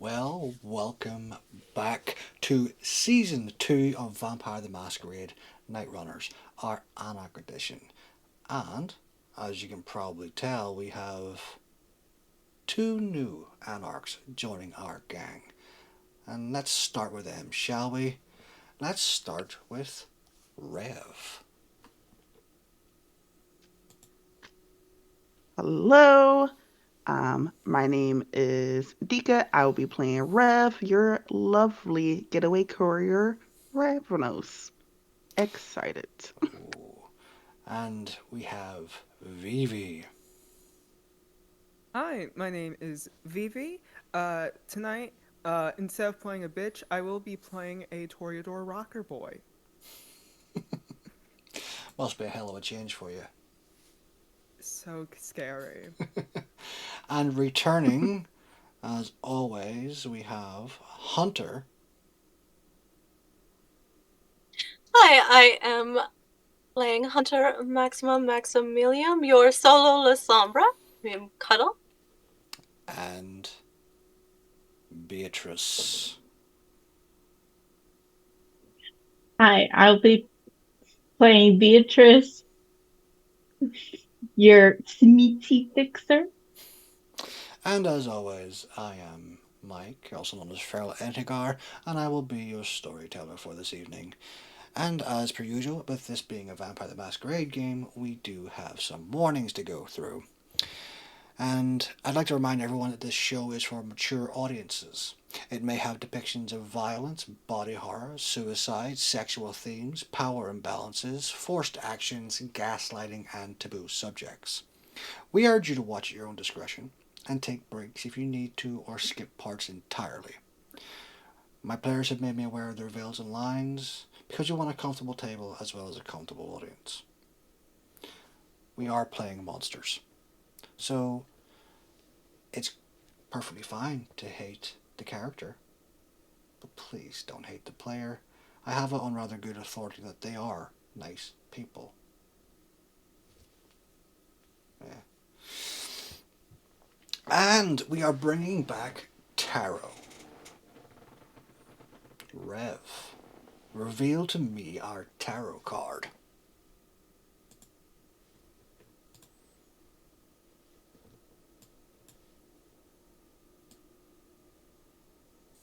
Well, welcome back to Season 2 of Vampire the Masquerade Nightrunners, our Anarch edition. And, as you can probably tell, we have two new Anarchs joining our gang. And let's start with them, shall we? Let's start with Rev. Hello. My name is Dika. I will be playing Rev, your lovely getaway courier, Ravnos. Excited. Ooh. And we have Vivi. Hi, my name is Vivi. Tonight, instead of playing a bitch, I will be playing a Toreador rocker boy. Must be a hell of a change for you. So scary. And returning, as always, we have Hunter. Hi, I am playing Hunter Maximilium, your solo La Sombra, Cuddle. And Beatrice. Hi, I'll be playing Beatrice, your smeaty fixer. And as always, I am Mike, also known as Feral Entigar, and I will be your storyteller for this evening. And as per usual, with this being a Vampire the Masquerade game, we do have some warnings to go through. And I'd like to remind everyone that this show is for mature audiences. It may have depictions of violence, body horror, suicide, sexual themes, power imbalances, forced actions, gaslighting, and taboo subjects. We urge you to watch at your own discretion and take breaks if you need to or skip parts entirely. My players have made me aware of their veils and lines because we want a comfortable table as well as a comfortable audience. We are playing monsters. So it's perfectly fine to hate the character, but please don't hate the player. I have it on rather good authority that they are nice people. Yeah. And we are bringing back tarot. Rev, reveal to me our tarot card.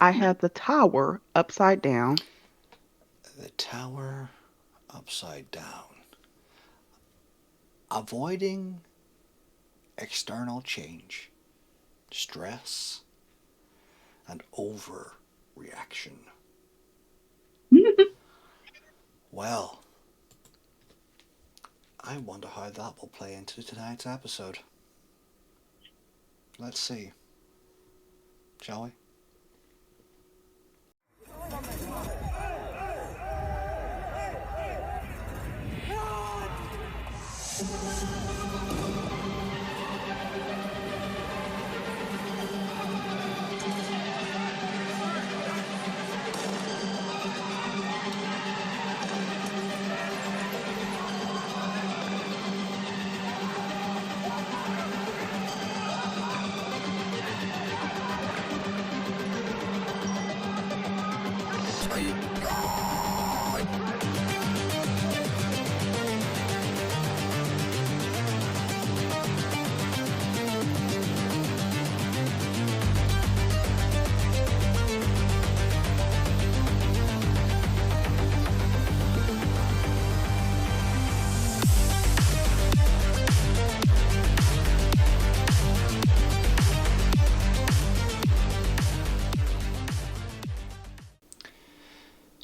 I have the tower upside down. The tower upside down. Avoiding external change, stress, and overreaction. Well, I wonder how that will play into tonight's episode. Let's see. Shall we?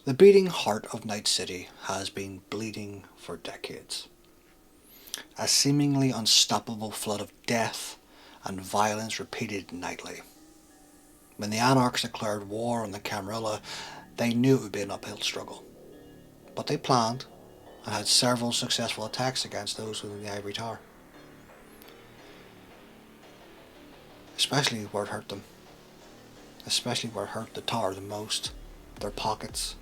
The beating heart of Night City has been bleeding for decades. A seemingly unstoppable flood of death and violence repeated nightly. When the Anarchs declared war on the Camarilla, they knew it would be an uphill struggle. But they planned and had several successful attacks against those within the Ivory Tower. Especially where it hurt them. Especially where it hurt the tower the most. Their pockets,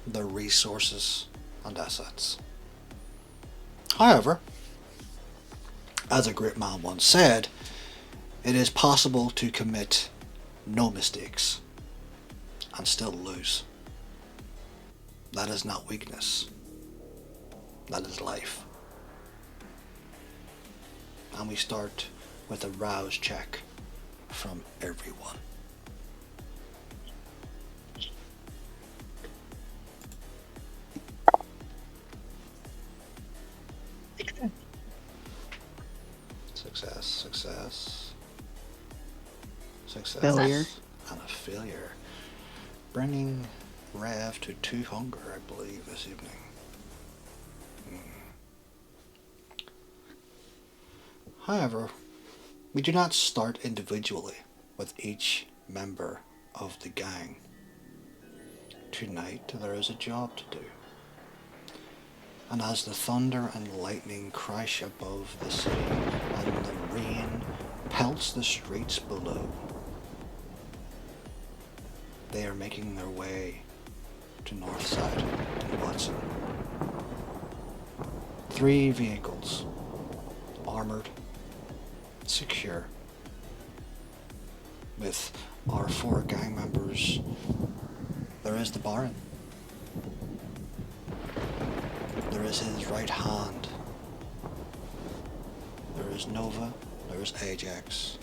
their resources and assets. However, as a great man once said, it is possible to commit no mistakes and still lose. That is not weakness. That is life. And we start with a rouse check from everyone. Success, Failure. and a failure, bringing Rev to 2 hunger, I believe, this evening. However, we do not start individually with each member of the gang. Tonight there is a job to do. And as the thunder and lightning crash above the city and the rain pelts the streets below, they are making their way to Northside and Watson. 3 vehicles, armored, secure, with our 4 gang members. There is the Baron. There is his right hand. There is Nova. There is Ajax.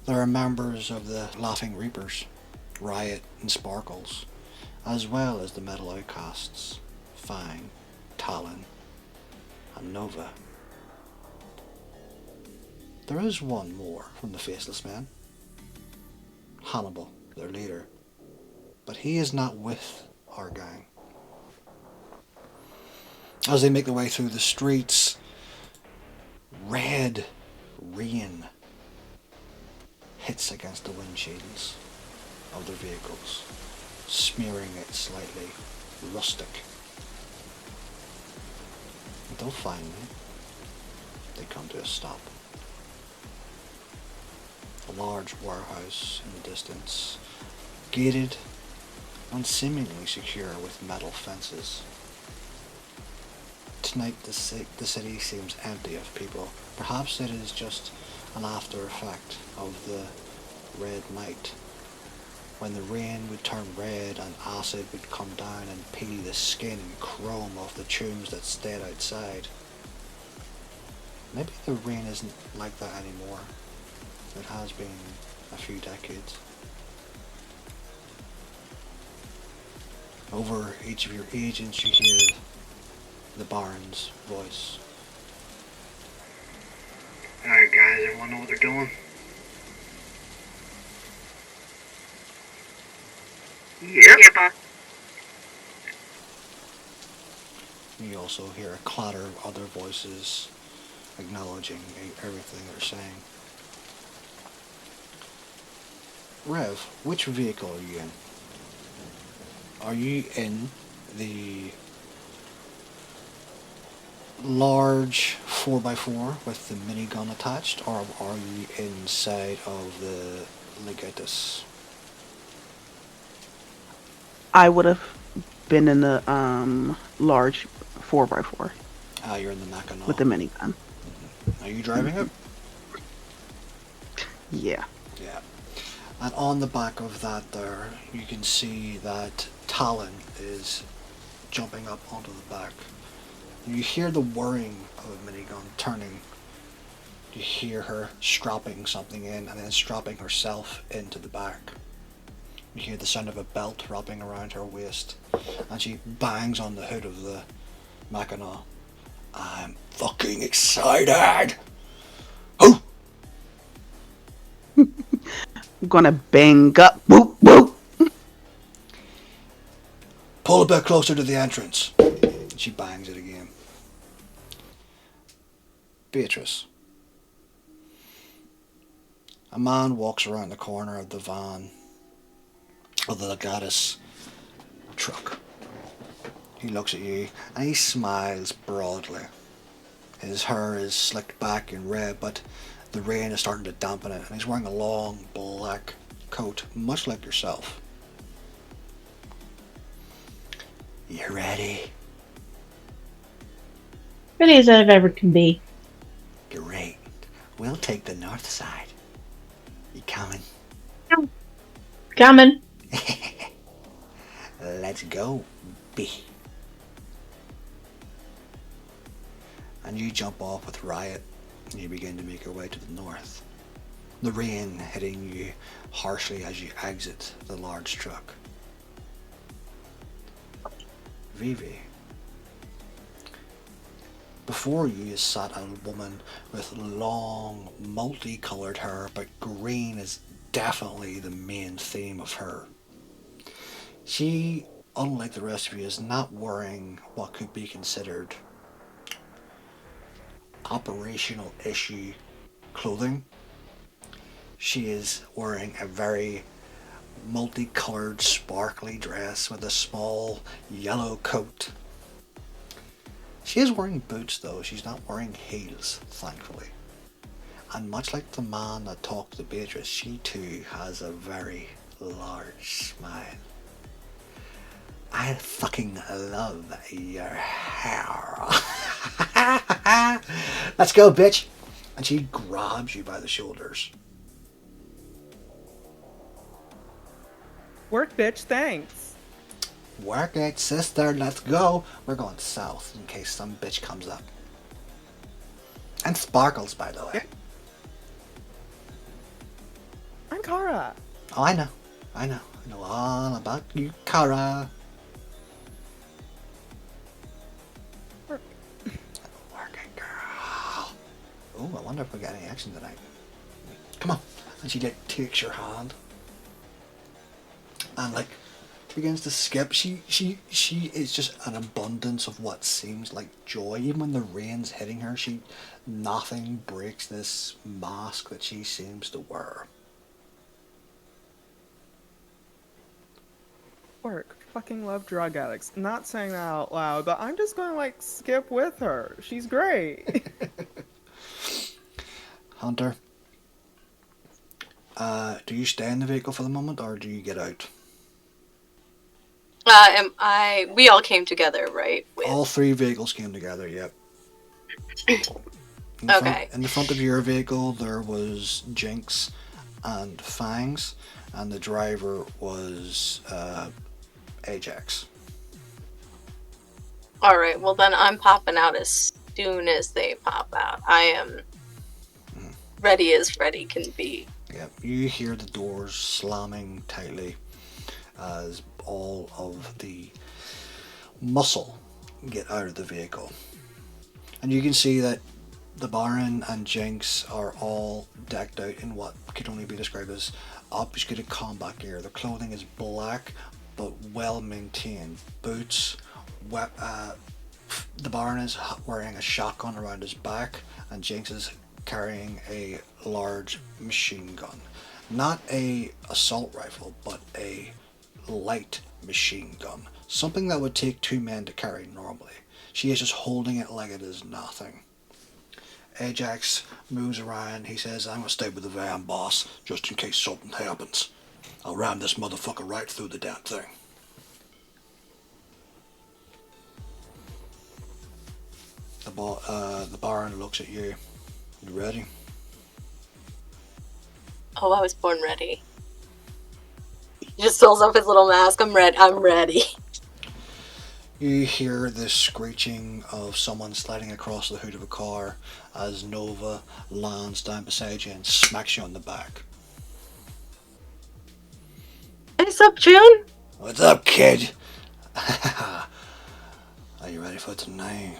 There are members of the Laughing Reapers, Riot and Sparkles, as well as the Metal Outcasts, Fang, Talon, and Nova. There is one more from the Faceless Men, Hannibal, their leader, but he is not with our gang. As they make their way through the streets, red rain hits against the windshields of their vehicles, smearing it slightly rustic. Until finally, they come to a stop. A large warehouse in the distance, gated and seemingly secure with metal fences. Tonight the city seems empty of people. Perhaps it is just an after effect of the red night, when the rain would turn red and acid would come down and peel the skin and chrome off the tombs that stayed outside. Maybe the rain isn't like that anymore. It has been a few decades. Over each of your agents you hear the Baron's voice. Alright guys, everyone know what they're doing? Yep. Yeah, boss. You also hear a clatter of other voices acknowledging everything they're saying. Rev, which vehicle are you in? Are you in the large 4x4 with the minigun attached, or are you inside of the Legatus? I would have been in the large 4x4 Ah, you're in the Mackinac. with the minigun. Are you driving it? Yeah. Yeah. And on the back of that there, you can see that Talon is jumping up onto the back. You hear the whirring of a minigun turning. You hear her strapping something in and then strapping herself into the back. You hear the sound of a belt wrapping around her waist, and she bangs on the hood of the Mackinac. I'm fucking excited! Oh! I'm gonna bang up. Whoop, whoop. Pull a bit closer to the entrance. She bangs it again. Beatrice. A man walks around the corner of the van of the Legatus truck. He looks at you and he smiles broadly. His hair is slicked back and red, but the rain is starting to dampen it, and he's wearing a long black coat, much like yourself. You ready? Ready as I've ever can be. Great. We'll take the north side. You coming? Coming. Let's go, B. And you jump off with Riot, and you begin to make your way to the north. The rain hitting you harshly as you exit the large truck. Vivi. Before you is sat a woman with long, multicolored hair, but green is definitely the main theme of her. She, unlike the rest of you, is not wearing what could be considered operational issue clothing. She is wearing a very multicolored, sparkly dress with a small yellow coat. She is wearing boots though, she's not wearing heels, thankfully. And much like the man that talked to Beatrice, she too has a very large smile. I fucking love your hair. Let's go, bitch. And she grabs you by the shoulders. Work, bitch, thanks. Work it, sister, let's go. We're going south in case some bitch comes up. And Sparkles, by the way. Yep. I'm Kara. Oh, I know all about you, Kara. Work. Working girl. Oh, I wonder if we got any action tonight. Come on. And she takes your hand. And like begins to skip. She is just an abundance of what seems like joy. Even when the rain's hitting her, nothing breaks this mask that she seems to wear. Work. Fucking love drug addicts. Not saying that out loud, but I'm just gonna like skip with her. She's great. Hunter, do you stay in the vehicle for the moment or do you get out? We all came together, right? All three vehicles came together, yep. Okay. In the front of your vehicle, there was Jinx and Fangs, and the driver was Ajax. Alright, well then I'm popping out as soon as they pop out. I am ready as ready can be. Yep, you hear the doors slamming tightly as all of the muscle get out of the vehicle. And you can see that the Baron and Jinx are all decked out in what could only be described as obfuscated combat gear. Their clothing is black but well maintained. Boots, the Baron is wearing a shotgun around his back and Jinx is carrying a large machine gun. Not a assault rifle, but a light machine gun. Something that would take two men to carry normally. She is just holding it like it is nothing. Ajax moves around. He says, I'm gonna stay with the van, boss, just in case something happens. I'll ram this motherfucker right through the damn thing. The Baron looks at you. You ready? Oh, I was born ready. He just pulls off his little mask. I'm ready. You hear the screeching of someone sliding across the hood of a car as Nova lands down beside you and smacks you on the back. What's up, June? What's up, kid? Are you ready for tonight?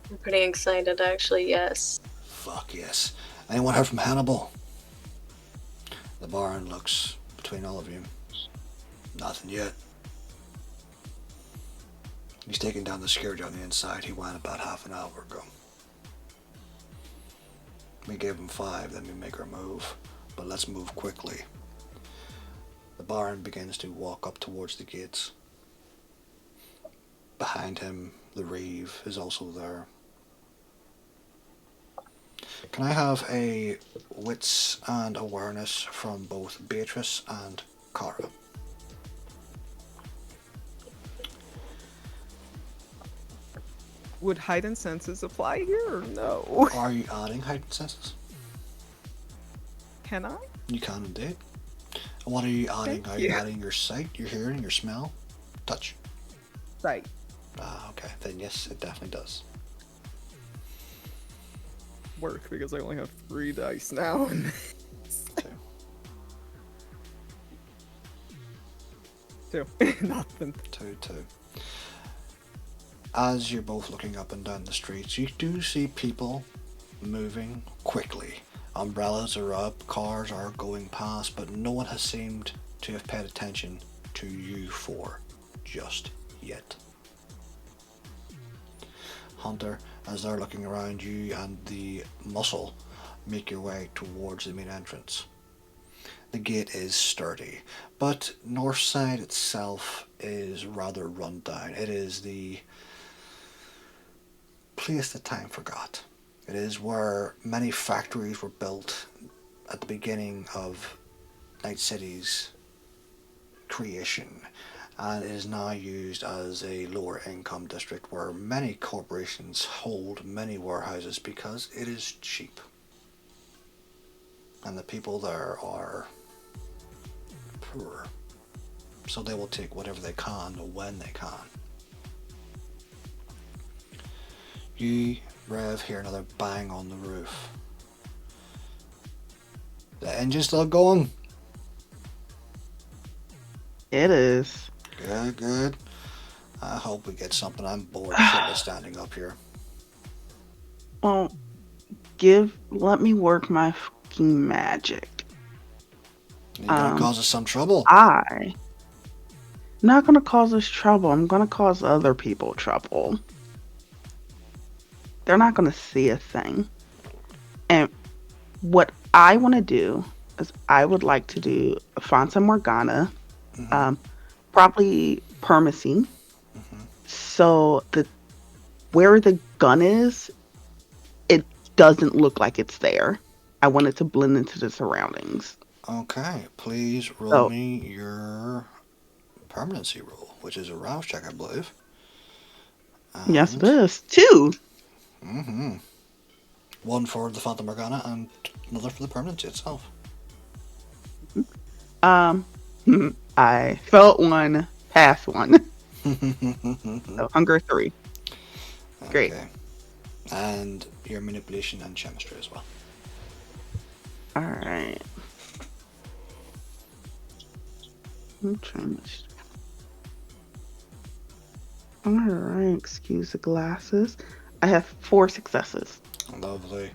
I'm pretty excited, actually, yes. Fuck yes. Anyone heard from Hannibal? The Baron looks between all of you. Nothing yet. He's taking down the security on the inside. He went about half an hour ago. We gave him 5, then we make our move. But let's move quickly. The Baron begins to walk up towards the gates. Behind him, the Reeve is also there. Can I have a wits and awareness from both Beatrice and Kara? Would heightened senses apply here or no? Are you adding heightened senses? Can I? You can indeed. What are you adding? Thank Are you you. adding your sight, your hearing, your smell, touch? Sight. Ah, okay. Then yes, it definitely does. Work because I only have 3 dice now. 2. 2. Nothing. 2, 2. As you're both looking up and down the streets, you do see people moving quickly. Umbrellas are up, cars are going past, but no one has seemed to have paid attention to you four just yet. Hunter, as they're looking around, you and the muscle make your way towards the main entrance. The gate is sturdy, but Northside itself is rather run down. It is the place that time forgot. It is where many factories were built at the beginning of Night City's creation, and it is now used as a lower income district where many corporations hold many warehouses because it is cheap. And the people there are poor, so they will take whatever they can when they can. You, Rev, hear another bang on the roof. The engine's still going. It is. Good, good. I hope we get something. I'm bored shitless standing up here. Well, let me work my fucking magic. You're gonna cause us some trouble. I'm not gonna cause us trouble. I'm gonna cause other people trouble. They're not gonna see a thing. And what I want to do is I would like to do a Fanta Morgana, probably permacy. So where the gun is, it doesn't look like it's there. I want it to blend into the surroundings. Okay, please roll So- me your permanency roll, which is a rouse check, I believe. Yes, it is. 2. Mm-hmm. One for the Fanta Morgana and another for the permanency itself. I felt 1, passed 1. So hunger 3. Great. Okay. And your manipulation and chemistry as well. All right. I'm trying to. All right. Excuse the glasses. I have 4 successes. Lovely.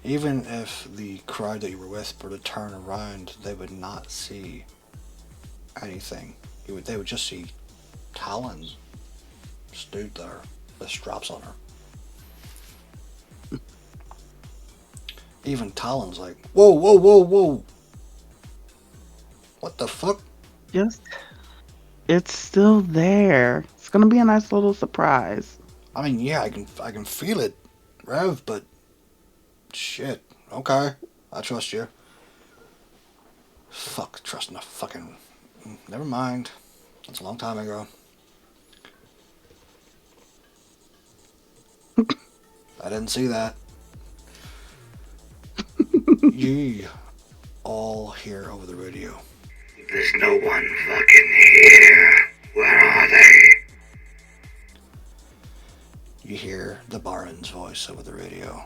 Even if the crowd that you were with were to turn around, they would not see anything. They would just see Talon stood there with straps on her. Even Talon's like, whoa, whoa, whoa, whoa. What the fuck? Just, it's still there. It's gonna be a nice little surprise. I mean, yeah, I can feel it, Rev, but shit. Okay, I trust you. Fuck, trusting a fucking. Never mind. That's a long time ago. I didn't see that. You all hear over the radio. There's no one fucking here. Where are they? You hear the Baron's voice over the radio.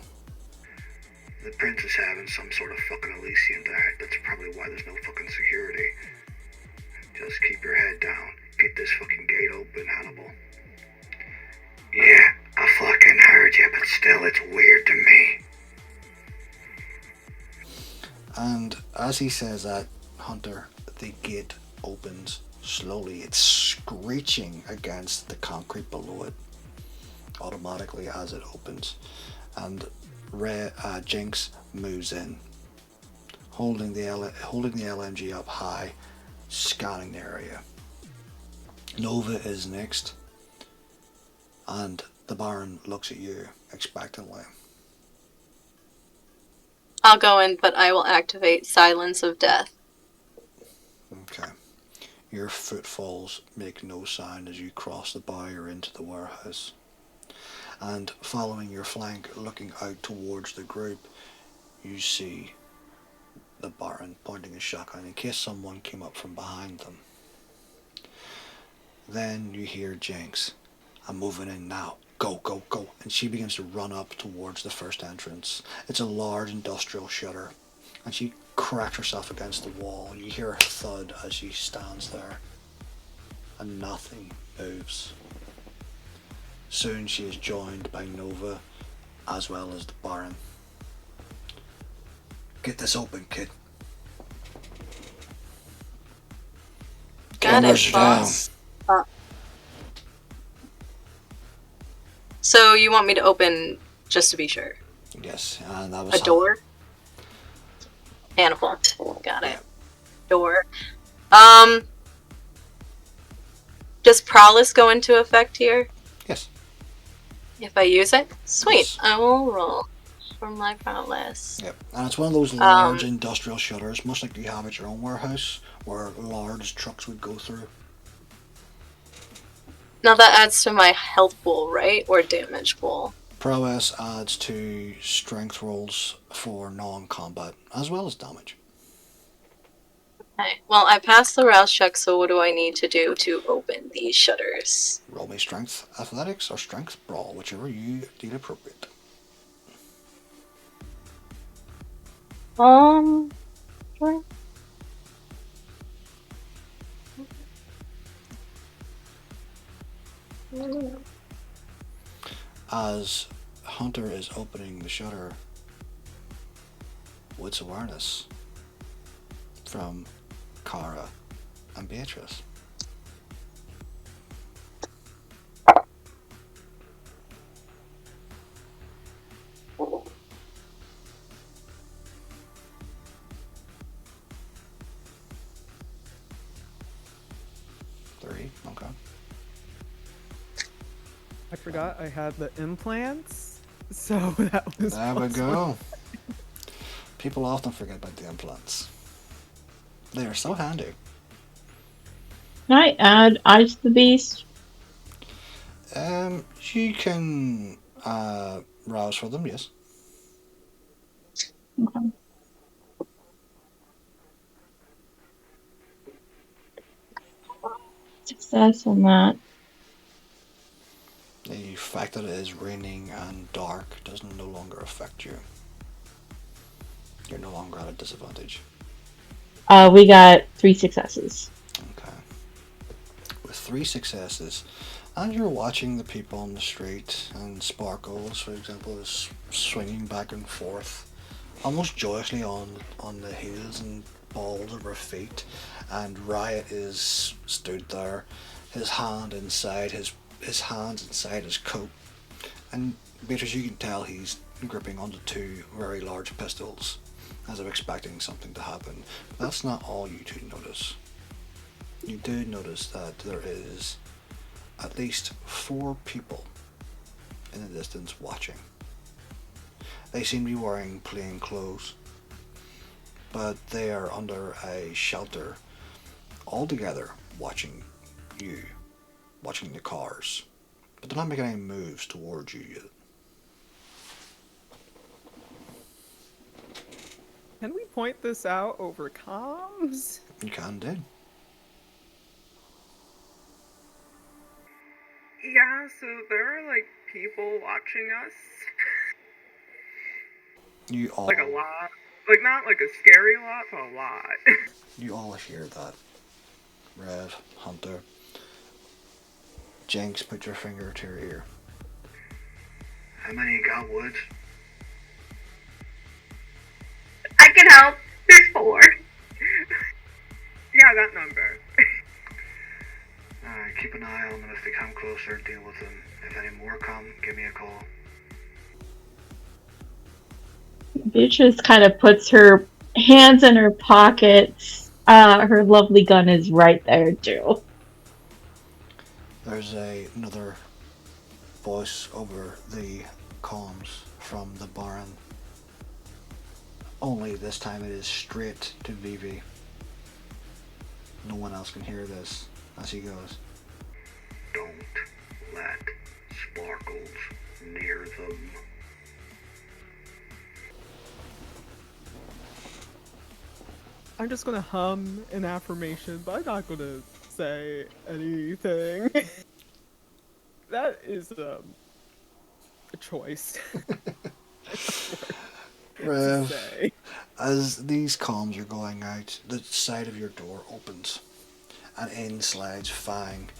The prince is having some sort of fucking Elysian diet. That's probably why there's no fucking security. Just keep your head down. Get this fucking gate open, Hannibal. Yeah, I fucking heard you, but still it's weird to me. And as he says that, Hunter, the gate opens slowly. It's screeching against the concrete below it automatically as it opens. And Jinx moves in, holding the LMG up high, scanning the area. Nova is next, and the Baron looks at you expectantly. I'll go in, but I will activate Silence of Death. Okay. Your footfalls make no sound as you cross the barrier into the warehouse. And following your flank, looking out towards the group, you see the Baron, pointing his shotgun in case someone came up from behind them. Then you hear Jinx, "I'm moving in now. Go, go, go." And she begins to run up towards the first entrance. It's a large industrial shutter. And she cracks herself against the wall. You hear a thud as she stands there. And nothing moves. Soon she is joined by Nova, as well as the Baron. "Get this open, kid." Got Cameras it, down. boss. So you want me to open just to be sure? Yes, and that was A door? Hannibal. Got it. Yeah. Door. Does prowess go into effect here? Yes. If I use it? Sweet. Yes. I will roll for my prowess. Yep. And it's one of those large industrial shutters, much like you have at your own warehouse, where large trucks would go through. Now that adds to my health pool, right? Or damage pool? Prowess adds to strength rolls for non-combat, as well as damage. Okay. Well, I passed the rouse check, so what do I need to do to open these shutters? Roll me strength athletics or strength brawl, whichever you deem appropriate. Sure. As Hunter is opening the shutter, Woods awareness from Kara and Beatrice. Three, okay. I forgot I had the implants, so that was. There we +1. go. People often forget about the implants. They are so handy. Can I add Eyes to the Beast? You can rouse for them, yes. Okay. Success on that. The fact that it is raining and dark doesn't no longer affect you. You're no longer at a disadvantage. We got 3 successes. Okay. With 3 successes, and you're watching the people on the street, and Sparkles, for example, is swinging back and forth, almost joyously on the heels and balls of her feet, and Riot is stood there, his hand inside his hands inside his coat, and Beatrice, you can tell he's gripping onto 2 very large pistols, as if expecting something to happen. But that's not all you two notice. You do notice that there is at least 4 people in the distance watching. They seem to be wearing plain clothes, but they are under a shelter, all together watching you, watching the cars, but they're not making any moves towards you yet. Can we point this out over comms? You can do. Yeah, so there are like people watching us. You all, Like a lot. Like not like a scary lot, but a lot. you all hear that. Rev, Hunter, Jinx, put your finger to your ear. How many you got, Woods? I can help. There's 4. Yeah, that number. Alright, keep an eye on them. If they come closer, deal with them. If any more come, give me a call. Beatrice kind of puts her hands in her pockets. Her lovely gun is right there, too. There's another voice over the comms from the Baron. Only this time it is straight to Vivi. No one else can hear this as he goes. Don't let Sparkles near them. I'm just gonna hum an affirmation, but I'm not gonna say anything. That is a choice. To Rev, say. as these comms are going out, the side of your door opens, and in slides Fang,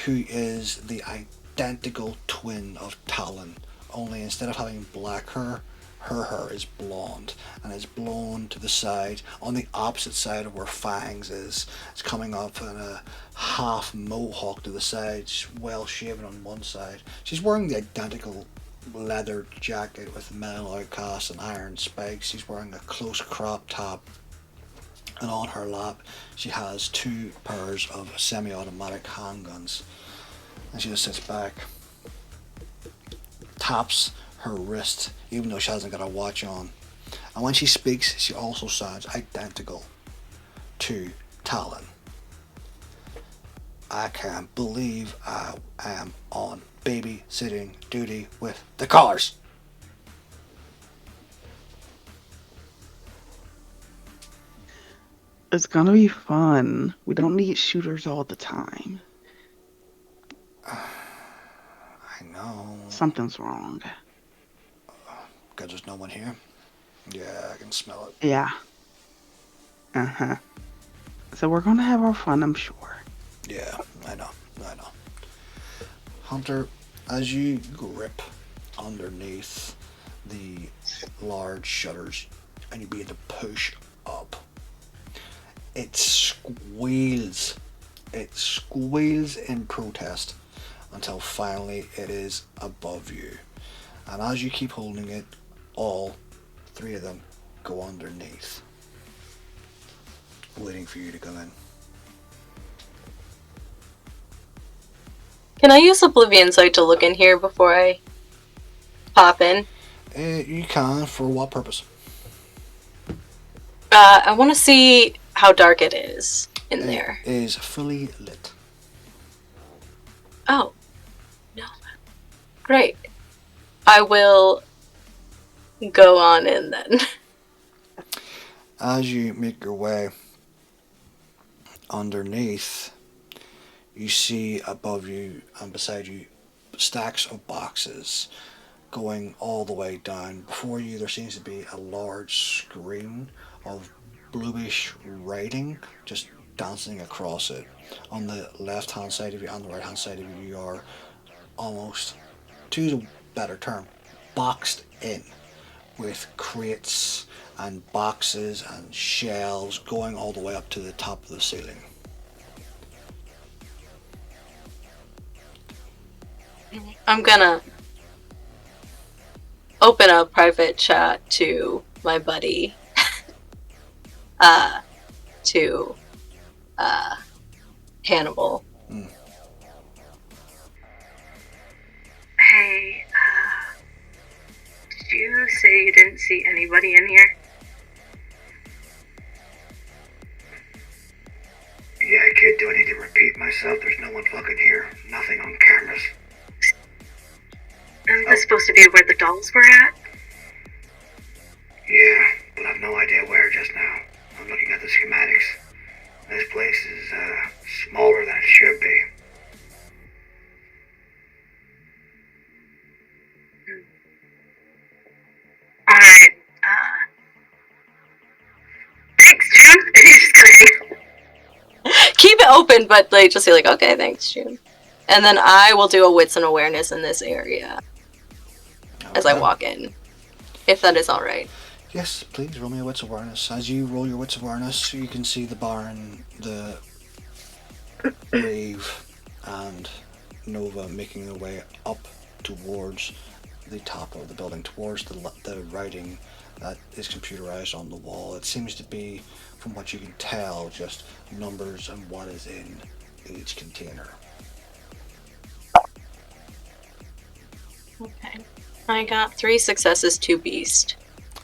who is the identical twin of Talon, only instead of having black hair, her hair is blonde, and it's blown to the side, on the opposite side of where Fang's is. It's coming up in a half mohawk to the side, she's well shaven on one side. She's wearing the identical leather jacket with metal outcasts and iron spikes. She's wearing a close crop top, and on her lap she has 2 pairs of semi-automatic handguns. And she just sits back, taps her wrist, even though she hasn't got a watch on. And when she speaks, she also sounds identical to Talon. I can't believe I am on babysitting duty with the cars. It's gonna be fun. We don't need shooters all the time. I know. Something's wrong. Because there's no one here. Yeah, I can smell it. Yeah. Uh-huh. So we're gonna have our fun, I'm sure. Yeah, I know. Hunter, as you grip underneath the large shutters and you begin to push up, it squeals. It squeals in protest until finally it is above you. And as you keep holding it, all 3 of them go underneath, waiting for you to come in. Can I use Oblivion Sight to look in here before I pop in? You can. For what purpose? I want to see how dark it is in there. It is fully lit. Oh. No. Great. I will go on in then. As you make your way underneath, you see above you and beside you stacks of boxes going all the way down. Before you there seems to be a large screen of bluish writing just dancing across it. On the left hand side of you and the right hand side of you, you are almost, to use a better term, boxed in with crates and boxes and shelves going all the way up to the top of the ceiling. I'm gonna open a private chat to my buddy. To Hannibal. Hey, did you say you didn't see anybody in here? Yeah, kid, do I need to repeat myself? There's no one fucking here. Nothing on cameras. Isn't this supposed to be where the dolls were at? Yeah, but I've no idea where just now. I'm looking at the schematics. This place is, smaller than it should be. Alright, thanks, June. Just kidding. Keep it open, but like just be like, okay, thanks, June. And then I will do a wits and awareness in this area as I walk in, if that is all right. Yes, please roll me a wits awareness. As you roll your wits awareness, you can see the Baron, the Rave, and Nova making their way up towards the top of the building, towards the writing that is computerized on the wall. It seems to be, from what you can tell, just numbers and what is in each container. Okay. I got 3 successes, 2 beast.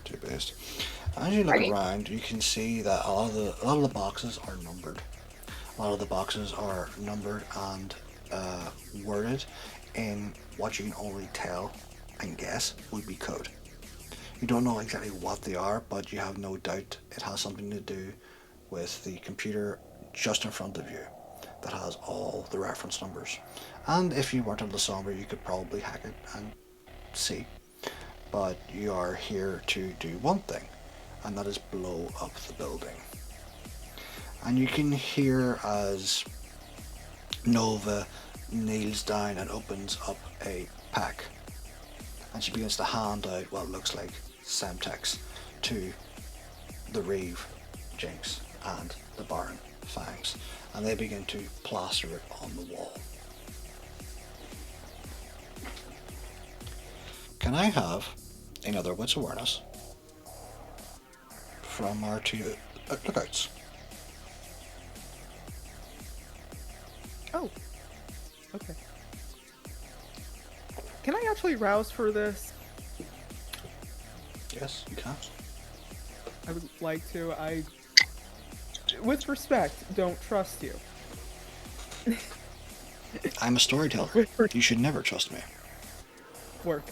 Too based. As you look Right. around, you can see that a lot of the boxes are numbered. A lot of the boxes are numbered and worded in what you can only tell and guess would be code. You don't know exactly what they are, but you have no doubt it has something to do with the computer just in front of you that has all the reference numbers. And if you weren't able to solve it, you could probably hack it and see. But you are here to do one thing, and that is blow up the building. And you can hear as Nova kneels down and opens up a pack, and she begins to hand out what looks like Semtex to the Reeve, Jinx, and the Baron, Fangs, and they begin to plaster it on the wall. Can I have another Wits Awareness from our two lookouts? Oh. Okay. Can I actually rouse for this? Yes, you can. I would like to. With respect, don't trust you. I'm a storyteller. You should never trust me. Work.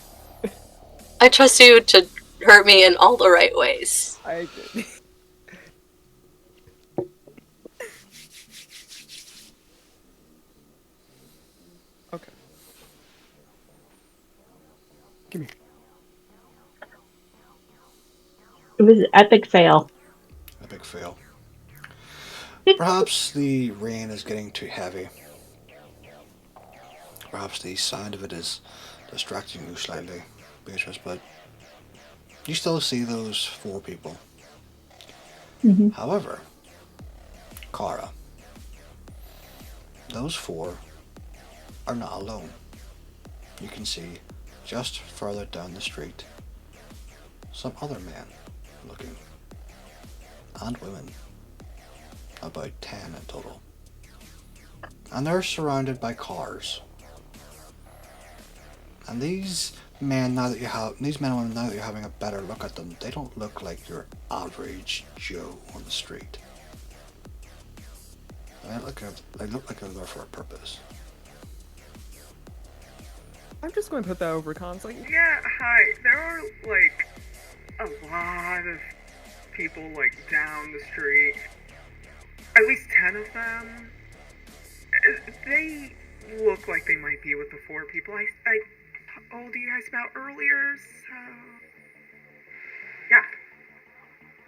I trust you to hurt me in all the right ways. I agree. Okay. Give me. It was an epic fail. A big fail. Perhaps the rain is getting too heavy. Perhaps the sound of it is distracting you slightly, Beatrice, but you still see those 4 people. Mm-hmm. However, Kara, those 4 are not alone. You can see just further down the street some other men looking, and women, about 10 in total. And they're surrounded by cars. And these men, now that you're having a better look at them, they don't look like your average Joe on the street. They look like they're there for a purpose. I'm just going to put that over cons. Like, Yeah, hi. There are, like, a lot of people, like, down the street. At least 10 of them. They look like they might be with the 4 people I told you guys about earlier, so... Yeah.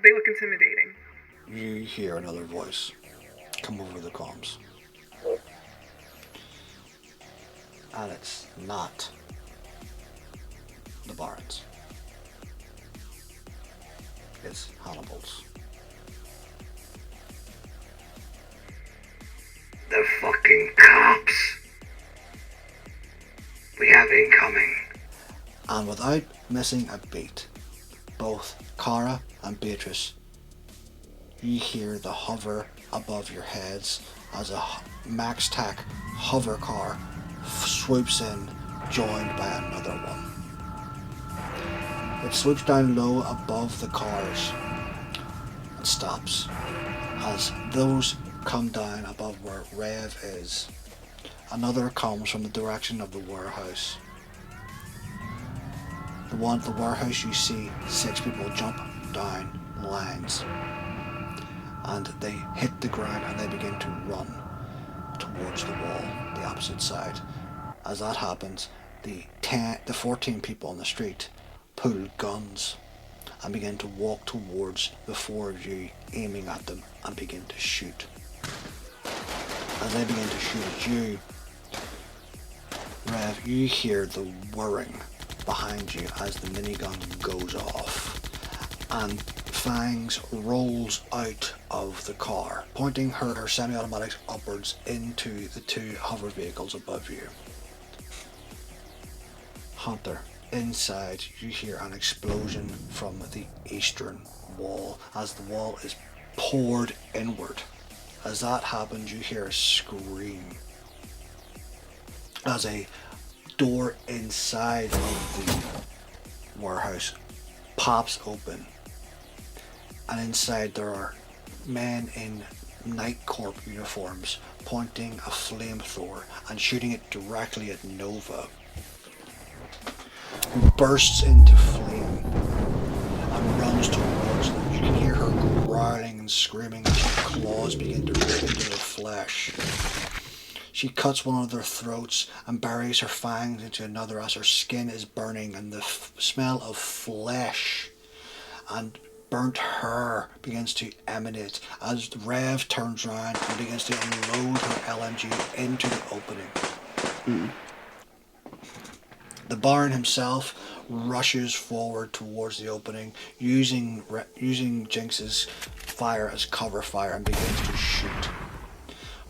They look intimidating. You hear another voice come over the comms. And it's not the Barons. It's Hannibal's. The fucking cops! We have incoming. And without missing a beat, both Kara and Beatrice, you hear the hover above your heads as a Max Tac hover car swoops in, joined by another one. It swoops down low above the cars and stops as those come down above where Rev is. Another comes from the direction of the warehouse. The one at the warehouse, you see 6 people jump down lines, and they hit the ground and they begin to run towards the wall, the opposite side. As that happens, the 14 people on the street pull guns and begin to walk towards the 4 of you, aiming at them, and begin to shoot. As they begin to shoot at you, Rev, you hear the whirring behind you as the minigun goes off, and Fangs rolls out of the car, pointing her semi-automatics upwards into the 2 hover vehicles above you. Hunter, inside you hear an explosion from the eastern wall as the wall is poured inward. As that happens, you hear a scream as a door inside of the warehouse pops open, and inside there are men in Night Corp uniforms pointing a flamethrower and shooting it directly at Nova, who bursts into flame and runs towards them. You can hear her growl snarling and screaming as her claws begin to rip into their flesh. She cuts one of their throats and buries her fangs into another as her skin is burning, and the smell of flesh and burnt hair begins to emanate as Rev turns around and begins to unload her LMG into the opening. The Baron himself rushes forward towards the opening, using Jinx's fire as cover fire, and begins to shoot.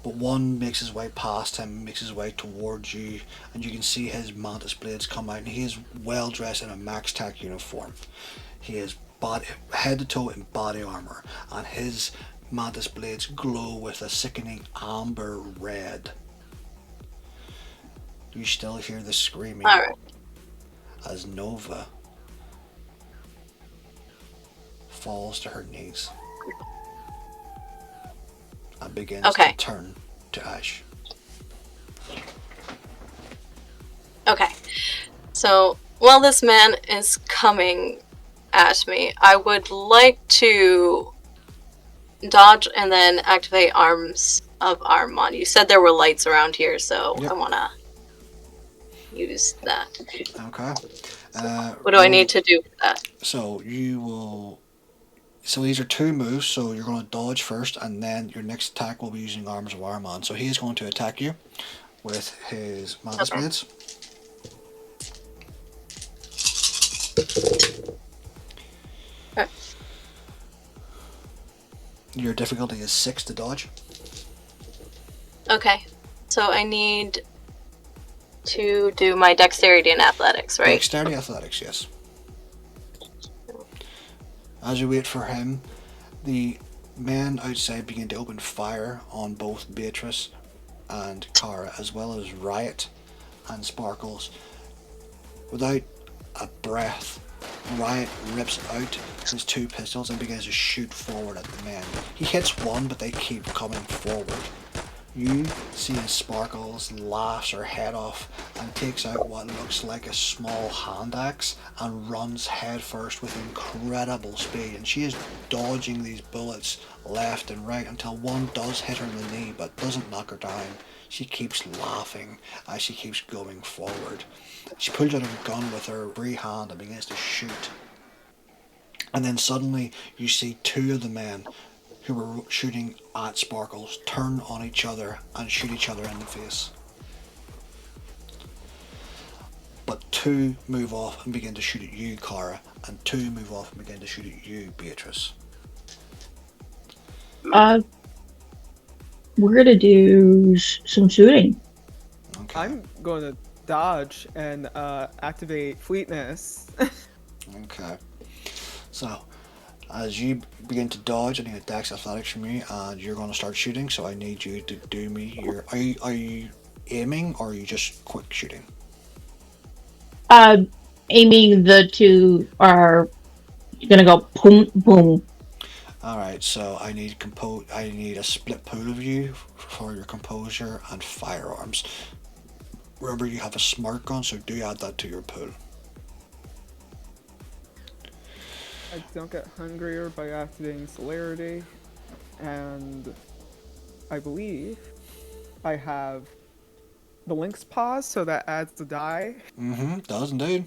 But one makes his way past him, makes his way towards you, and you can see his mantis blades come out, and he is well dressed in a max tac uniform. He is head to toe in body armor, and his mantis blades glow with a sickening amber red. You still hear the screaming as Nova falls to her knees and begins to turn to ash. Okay. So, while this man is coming at me, I would like to dodge and then activate Arms of Armon. You said there were lights around here, so I want to use that. Okay. What do I need to do with that? So you will. So these are two moves. So you're going to dodge first, and then your next attack will be using Arms of Armon. So he is going to attack you with his Mantis Blades. Okay. Your difficulty is 6 to dodge. Okay. So I need to do my dexterity and athletics, right? Dexterity, athletics, yes. As you wait for him, the men outside begin to open fire on both Beatrice and Kara, as well as Riot and Sparkles. Without a breath, Riot rips out his 2 pistols and begins to shoot forward at the men. He hits one, but they keep coming forward. You see as Sparkles laughs her head off and takes out what looks like a small hand axe and runs headfirst with incredible speed, and she is dodging these bullets left and right until one does hit her in the knee but doesn't knock her down. She keeps laughing as she keeps going forward. She pulls out a gun with her free hand and begins to shoot. And then suddenly you see 2 of the men who were shooting at Sparkles turn on each other and shoot each other in the face. But 2 move off and begin to shoot at you, Kara, and 2 move off and begin to shoot at you, Beatrice. We're gonna do some shooting. Okay. I'm going to dodge and activate Fleetness. Okay. So, as you begin to dodge, I need a dex athletics from you, and you're going to start shooting, so I need you to do me your... Are you aiming, or are you just quick shooting? Aiming, the 2 are gonna go boom, boom. Alright, so I need a split pool of you for your composure and firearms. Remember, you have a smart gun, so do add that to your pool. I don't get hungrier by activating Celerity, and I believe I have the Lynx Paws, so that adds the die. Does indeed.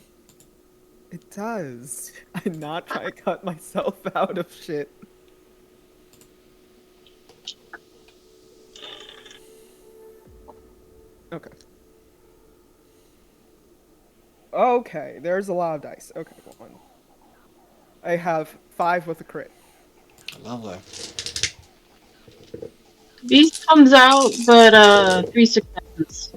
It does. I'm not trying to cut myself out of shit. Okay. Okay, there's a lot of dice. Okay, 1. I have 5 with a crit. Lovely. Beast comes out, but 3 successes.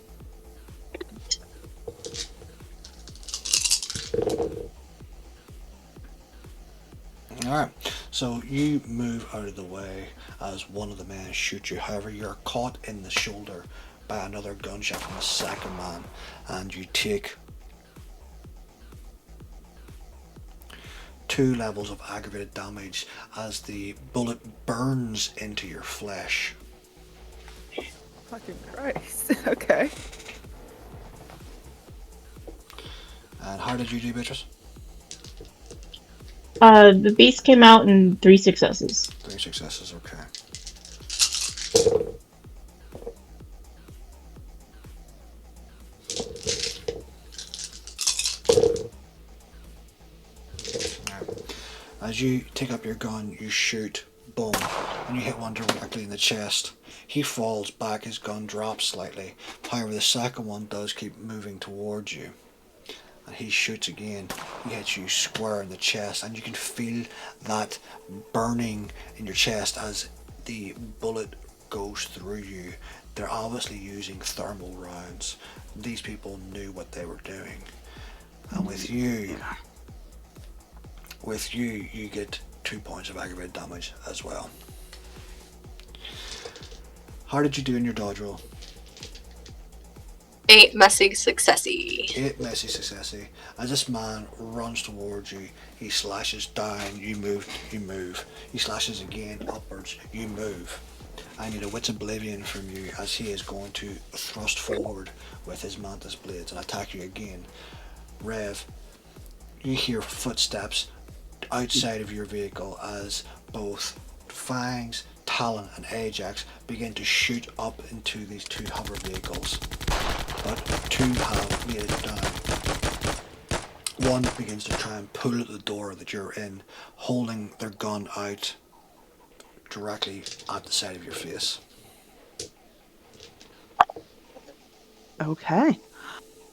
Alright, so you move out of the way as one of the men shoots you. However, you're caught in the shoulder by another gunshot from a second man, and you take 2 levels of aggravated damage as the bullet burns into your flesh. Fucking Christ. Okay. And how did you do, Beatrice? The beast came out in 3 successes. 3 successes, okay. As you take up your gun, you shoot, boom, and you hit one directly in the chest. He falls back, his gun drops slightly. However, the second one does keep moving towards you. And he shoots again. He hits you square in the chest, and you can feel that burning in your chest as the bullet goes through you. They're obviously using thermal rounds. These people knew what they were doing. And with you, you get 2 points of aggravated damage as well. How did you do in your dodge roll? 8 messy successy. 8 messy successy. As this man runs towards you, he slashes down, you move. He slashes again upwards, you move. I need a Wits Oblivion from you as he is going to thrust forward with his mantis blades and attack you again. Rev, you hear footsteps outside of your vehicle as both Fangs, Talon and Ajax begin to shoot up into these 2 hover vehicles. But 2 have made it down. One begins to try and pull at the door that you're in, holding their gun out directly at the side of your face. Okay.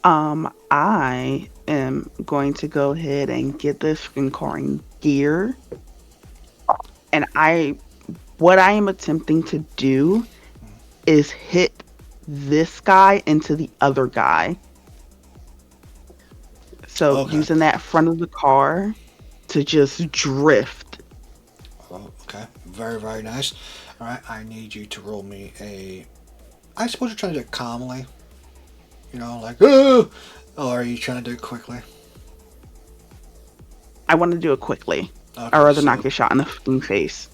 I am going to go ahead and get this freaking car in gear. And what I am attempting to do is hit this guy into the other guy. So Okay. using that front of the car to just drift. Oh, okay. Very, very nice. Alright, I need you to roll me a... I suppose you're trying to do it calmly. You know, like, oh! Or are you trying to do it quickly? I want to do it quickly. Okay, I'd rather so not get shot in the fucking face.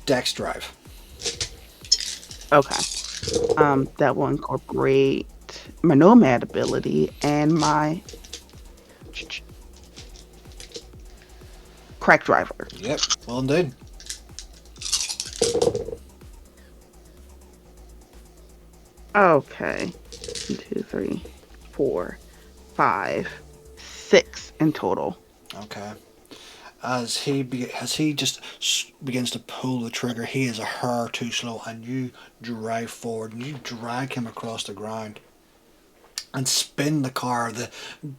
Dex drive. Okay. That will incorporate my nomad ability and my crack driver. Yep, well indeed. Okay. 1, 2, 3, 4, 5, 6 in total. Okay. As he just begins to pull the trigger, he is a hair too slow, and you drive forward and you drag him across the ground and spin the car. The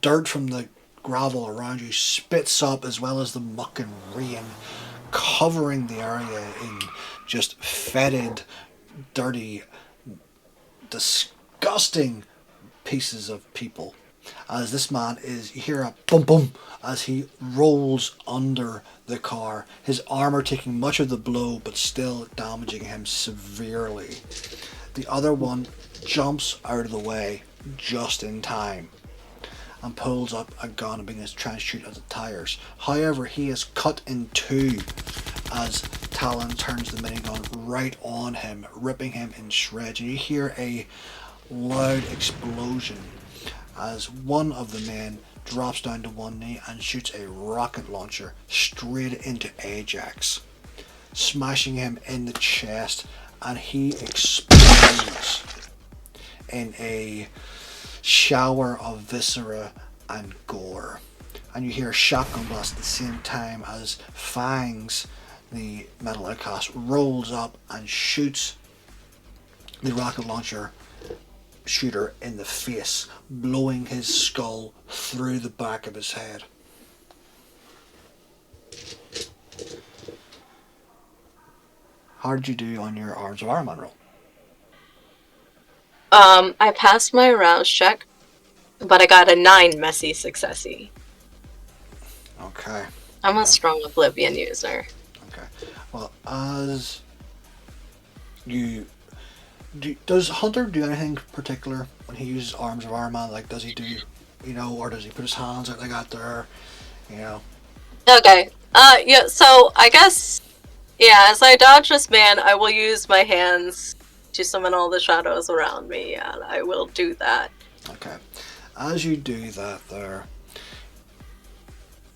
dirt from the gravel around you spits up, as well as the muck and rain, covering the area in just fetid, dirty, disgusting pieces of people. As this man is, you hear a boom boom as he rolls under the car, his armor taking much of the blow but still damaging him severely. The other one jumps out of the way just in time and pulls up a gun and begins to try and shoot at the tires. However, he is cut in 2 as Talon turns the minigun right on him, ripping him in shreds, and you hear a loud explosion as one of the men drops down to one knee and shoots a rocket launcher straight into Ajax, smashing him in the chest, and he explodes in a shower of viscera and gore. And you hear a shotgun blast at the same time as Fangs, the metal outcast, rolls up and shoots the rocket launcher shooter in the face, blowing his skull through the back of his head. How did you do on your Arms of Iron Man roll? I passed my rouse check, but I got a 9 messy successy. Okay. I'm a strong Oblivion user. Okay. Well, as you does Hunter do anything particular when he uses Arms of Iron Man? Like, does he do, or does he put his hands out like that there, Okay. Yeah, so I guess, as I dodge this man, I will use my hands to summon all the shadows around me. Yeah, I will do that. Okay. As you do that there,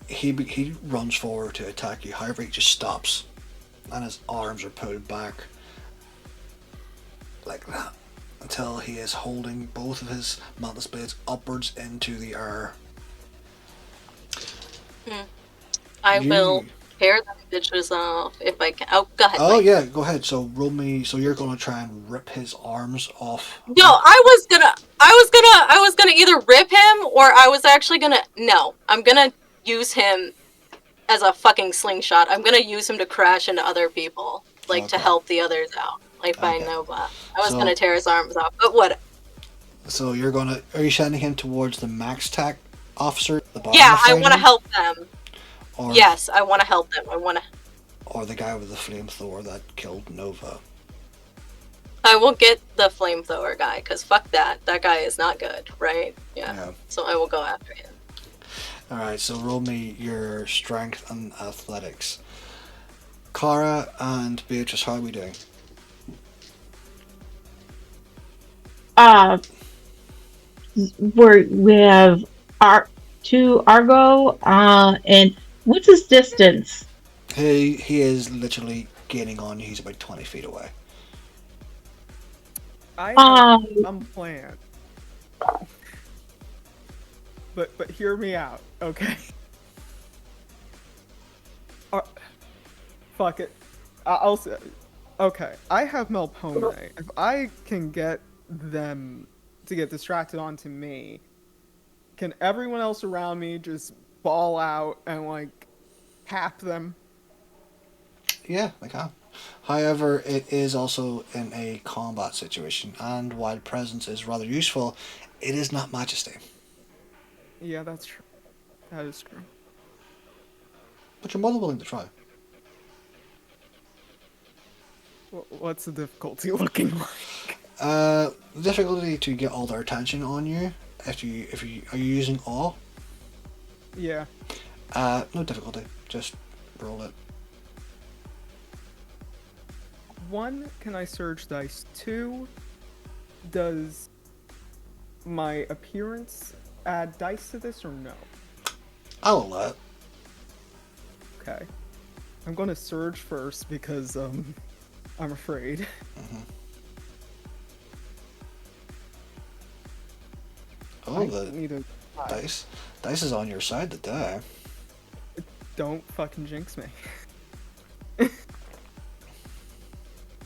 he runs forward to attack you. However, he just stops, and his arms are pulled back like that until he is holding both of his mantis blades upwards into the air. I You- will tear them bitches off if I can. Oh, go ahead. Oh Mike. yeah, go ahead. So roll me. So you're gonna try and rip his arms off. No, I was gonna either rip him or I was actually gonna. No, I'm gonna use him as a fucking slingshot. I'm gonna use him to crash into other people, like to Okay. help the others out. Like by Okay. Nova. I was So- gonna tear his arms off, but what? So you're gonna. Are you sending him towards the max tac officer? The bottom Yeah, of the I want to fighting? help them. Or, Yes, I want to help them. I want to. Or the guy with the flamethrower that killed Nova. I will get the flamethrower guy because fuck that. That guy is not good, right? Yeah. Yeah. So I will go after him. All right. So roll me your strength and athletics. Kara and Beatrice, how are we doing? We have our two Argo, and what's his distance? He is literally gaining on you. He's about 20 feet away. I Um, have some plan. But hear me out, okay? Fuck it. I'll say. Okay, I have Melpomene. If I can get them to get distracted onto me, can everyone else around me just ball out and like tap them? Yeah, they can. However, it is also in a combat situation, and while presence is rather useful, it is not majesty. Yeah, that's true. That is true. But you're more than willing to try. What's the difficulty looking like? The difficulty to get all their attention on you. If you are you using awe? Yeah. No difficulty. Just roll it. 1, can I surge dice? 2, does my appearance add dice to this or no? I'll allow it. Okay. I'm gonna surge first because, I'm afraid. Oh, I the need a dice. Dice is on your side today. Don't fucking jinx me.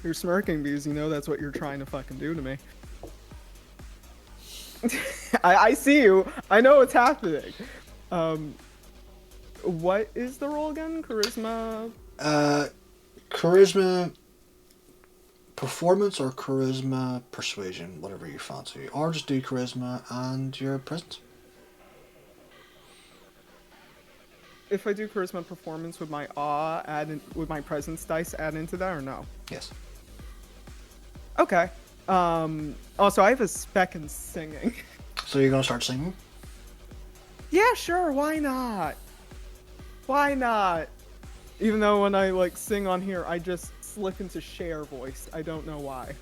You're smirking because you know that's what you're trying to fucking do to me. I see you. I know what's happening. What is the roll again? Charisma? Charisma performance or charisma persuasion, whatever you fancy. Or just do charisma and your presence. If I do charisma performance, would my awe would my presence dice add into that or no? Yes. Okay. Also, I have a spec in singing. So you're gonna start singing? Yeah, sure. Why not? Why not? Even though when I like sing on here, I just slip into Cher voice. I don't know why.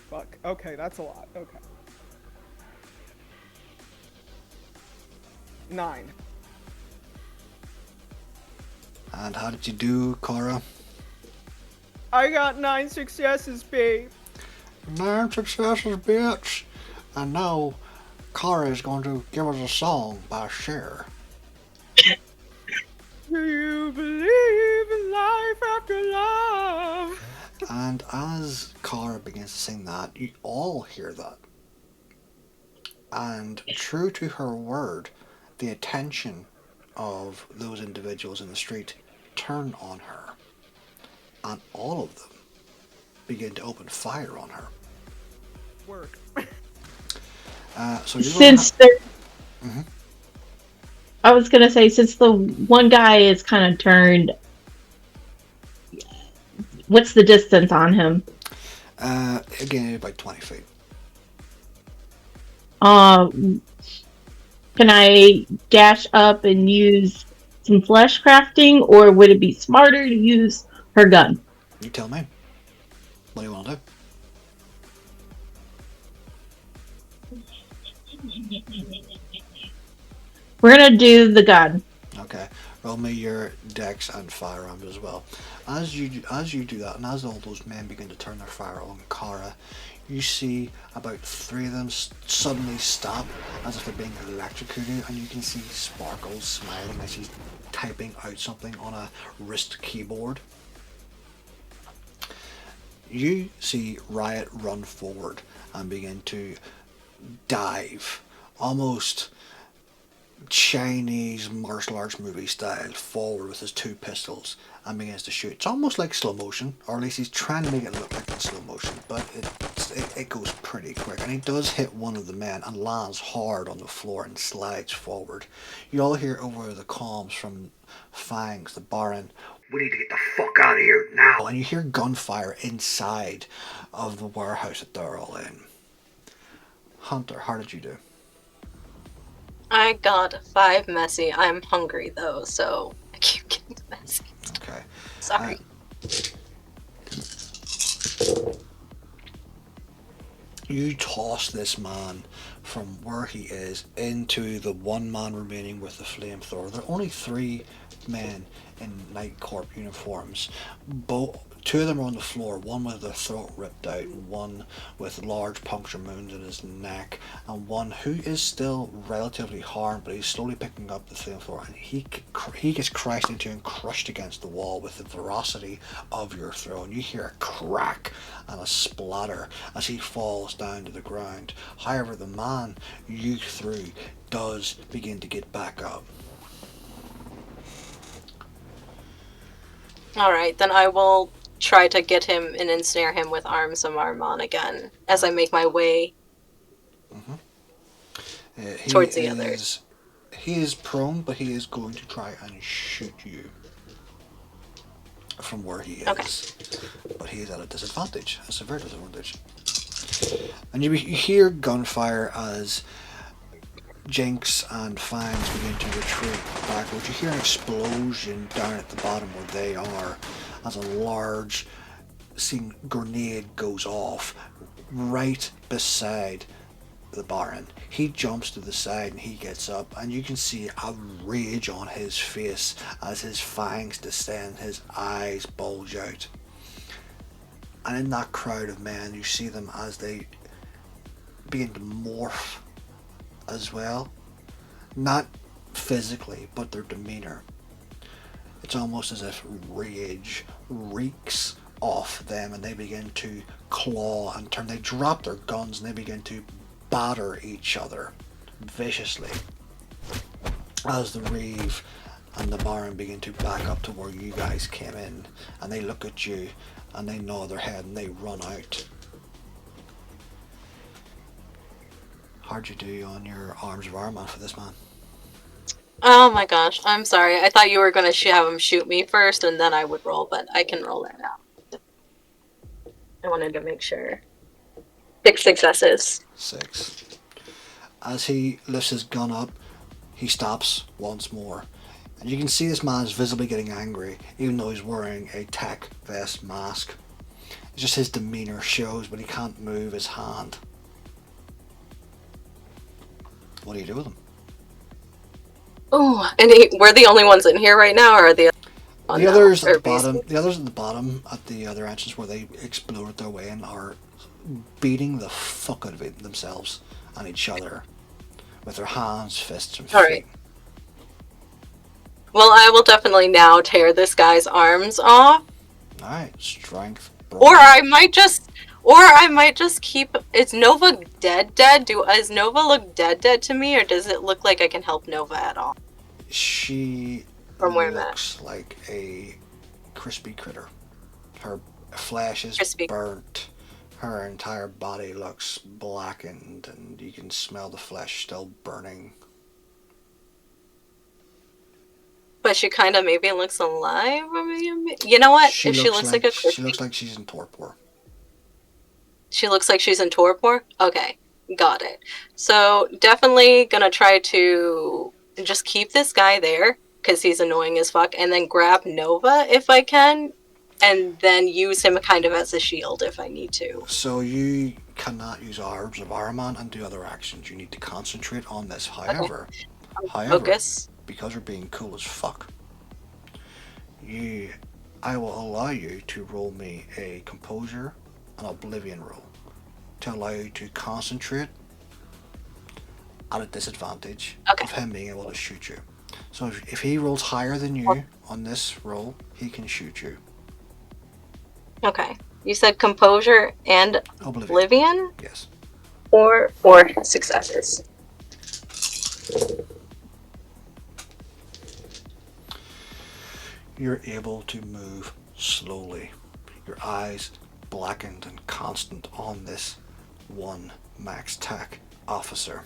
Fuck. Okay, that's a lot. Okay. 9. And how did you do, Cora? I got 9 successes, babe. 9 successes, bitch. And now, Cora is going to give us a song by Cher. Do you believe in life after love? And as Cora begins to sing that, you all hear that. And true to her word, the attention of those individuals in the street turn on her. And all of them begin to open fire on her. Work. So you're Since gonna there, Mhm. I was gonna say, since the one guy is kind of turned, what's the distance on him? again, about 20 feet. Can I dash up and use some flesh crafting, or would it be smarter to use her gun? You tell me. What do you want to do? We're gonna do the gun. Okay. Roll me your dex and firearms as well. As you do that, and as all those men begin to turn their fire on Kara, you see about three of them suddenly stop as if they're being electrocuted, and you can see Sparkles smiling as she's typing out something on a wrist keyboard. You see Riot run forward and begin to dive, almost Chinese martial arts movie style, forward with his two pistols and begins to shoot. It's almost like slow motion, or at least he's trying to make it look like in slow motion, but it goes pretty quick. And he does hit one of the men and lands hard on the floor and slides forward. You all hear over the comms from Fangs, the Baron, We need to get the fuck out of here now. and you hear gunfire inside of the warehouse that they're all in. Hunter, how did you do? I got 5 messy. I'm hungry though, so I keep getting messy. Okay. Sorry. You toss this man from where he is into the one man remaining with the flamethrower. There are only 3 men in Night Corp uniforms. Two of them are on the floor, one with their throat ripped out, one with large puncture wounds in his neck, and one who is still relatively harmed, but he's slowly picking up the flamethrower, and he gets crashed into and crushed against the wall with the ferocity of your throw, and you hear a crack and a splatter as he falls down to the ground. However, the man you threw does begin to get back up. Alright, then I will try to get him and ensnare him with Arms of Armon again as I make my way towards the others. He is prone, but he is going to try and shoot you from where he is. Okay. But he is at a disadvantage, a severe disadvantage. And you hear gunfire as Jinx and Fangs begin to retreat backwards. You hear an explosion down at the bottom where they are as a large grenade goes off right beside the Baron. He jumps to the side and he gets up, and you can see a rage on his face as his fangs descend, his eyes bulge out. And in that crowd of men, you see them as they begin to morph as well. Not physically, but their demeanor. It's almost as if rage reeks off them, and they begin to claw and turn. They drop their guns and they begin to batter each other viciously as the Reeve and the Baron begin to back up to where you guys came in, and they look at you and they nod their head and they run out. How'd you do on your Arms of Armor for this man? Oh my gosh, I'm sorry. I thought you were going to have him shoot me first and then I would roll, but I can roll that now. I wanted to make sure. 6 successes. 6. As he lifts his gun up, he stops once more. And you can see this man is visibly getting angry, even though he's wearing a tech vest mask. It's just his demeanor shows, but he can't move his hand. What do you do with him? Oh, and we're the only ones in here right now, or are the others at the bottom? The others at the bottom, at the other entrance where they exploded their way in, are beating the fuck out of it themselves and each other with their hands, fists, and feet. Alright. Well, I will definitely now tear this guy's arms off. Alright, strength. Or I might just keep. Is Nova dead? Does Nova look dead to me, or does it look like I can help Nova at all? She From where looks like a crispy critter. Her flesh is Crispy. burnt. Her entire body looks blackened, and you can smell the flesh still burning. But she kind of maybe looks alive. You know what? She looks like she's in torpor. She looks like she's in torpor? Okay, got it. So definitely gonna try to just keep this guy there, because he's annoying as fuck, and then grab Nova if I can. and then use him kind of as a shield if I need to. So you cannot use Orbs of Ahriman and do other actions. You need to concentrate on this. However, Focus. because you're being cool as fuck, I will allow you to roll me a Composure and Oblivion roll to allow you to concentrate at a disadvantage of him being able to shoot you. So if he rolls higher than you on this roll, he can shoot you. Okay. You said Composure and Oblivion? Yes. Four successes. You're able to move slowly, your eyes blackened and constant on this one max tac officer.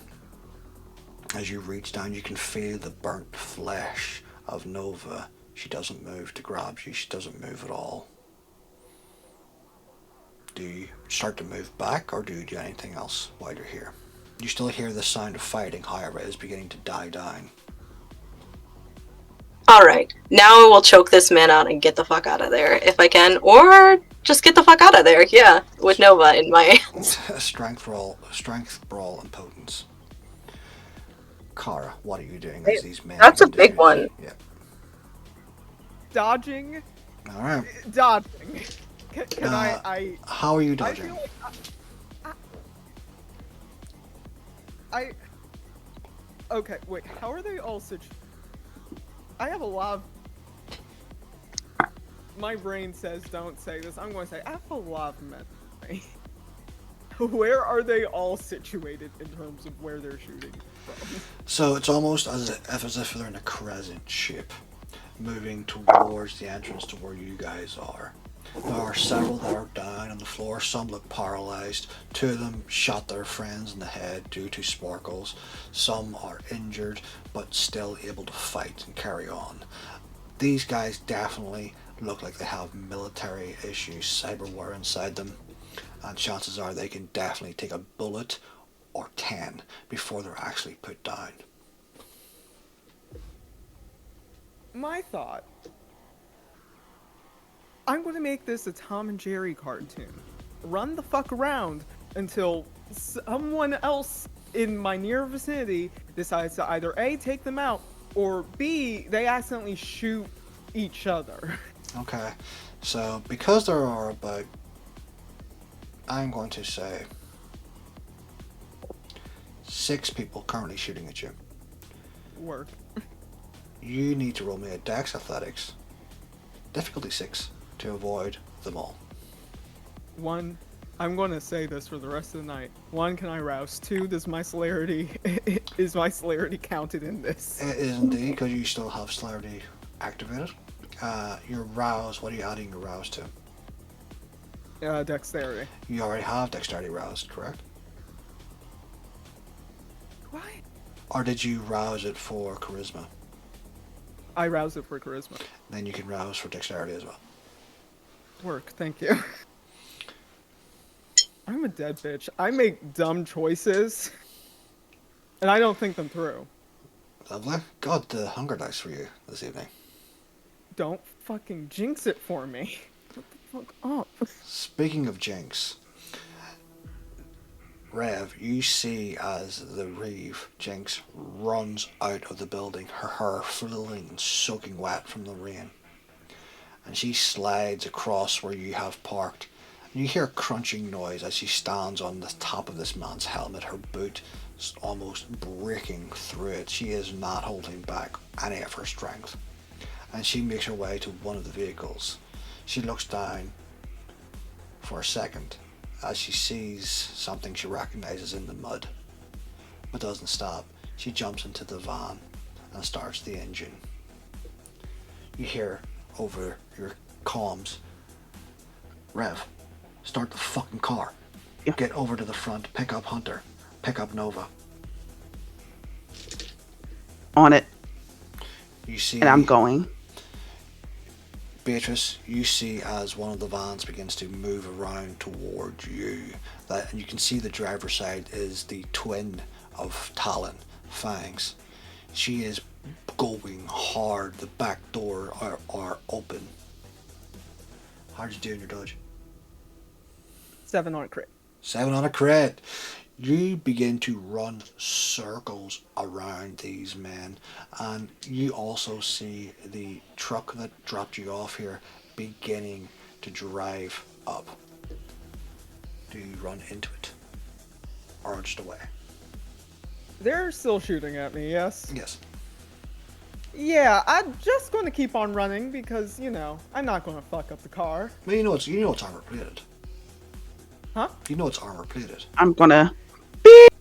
As you reach down, you can feel the burnt flesh of Nova. She doesn't move to grab you, she doesn't move at all. Do you start to move back, or do you do anything else while you're here? You still hear the sound of fighting, however, it is beginning to die down. Alright, now I will choke this man out and get the fuck out of there if I can, or just get the fuck out of there, yeah, with Nova in my hands. Strength, brawl, and potence. Kara, what are you doing as these men? That's a big one. Yeah. Dodging. Alright. Dodging. Can I... How are you dodging? Okay, wait, how are they all situated? I have a lot of... My brain says don't say this. I'm going to say I have a lot of memory. Where are they all situated in terms of where they're shooting from? So it's almost as if they're in a crescent shape, moving towards the entrance to where you guys are. There are several that are down on the floor. Some look paralyzed. Two of them shot their friends in the head due to sparkles. Some are injured but still able to fight and carry on. These guys definitely look like they have military issues, cyberware inside them, and chances are they can definitely take a bullet or 10 before they're actually put down. My thought. I'm going to make this a Tom and Jerry cartoon. Run the fuck around until someone else in my near vicinity decides to either A, take them out, or B, they accidentally shoot each other. Okay, so because there are about, I'm going to say, 6 people currently shooting at you. Work. You need to roll me a Dex Athletics, difficulty 6, to avoid them all. 1, I'm going to say this for the rest of the night. 1, can I rouse? 2, is my celerity counted in this? It is indeed, because you still have celerity activated. Your rouse, what are you adding your rouse to? Dexterity. You already have dexterity roused, correct? What? Or did you rouse it for charisma? I rouse it for charisma. Then you can rouse for dexterity as well. Work, thank you. I'm a dead bitch. I make dumb choices, and I don't think them through. Lovely. Got the hunger dice for you this evening. Don't fucking jinx it for me. What the fuck up? Speaking of jinx, Rev, you see as the Reeve, Jinx, runs out of the building, her hair flowing and soaking wet from the rain. And she slides across where you have parked. And you hear a crunching noise as she stands on the top of this man's helmet, her boot is almost breaking through it. She is not holding back any of her strength. And she makes her way to one of the vehicles. She looks down for a second as she sees something she recognizes in the mud, but doesn't stop. She jumps into the van and starts the engine. You hear over your comms, Rev, start the fucking car. Yeah. Get over to the front, pick up Hunter, pick up Nova. On it. You see, And I'm going. Beatrice, you see as one of the vans begins to move around towards you, and you can see the driver's side is the twin of Talon, Fangs. She is going hard. The back door are open. How'd you do in your dodge? 7 on a crit. 7 on a crit. You begin to run circles around these men, and you also see the truck that dropped you off here beginning to drive up. Do you run into it? Or just away? They're still shooting at me, yes? Yes. Yeah, I'm just going to keep on running because, I'm not going to fuck up the car. Well, you know it's armor plated. Huh? You know it's armor plated. I'm gonna beep.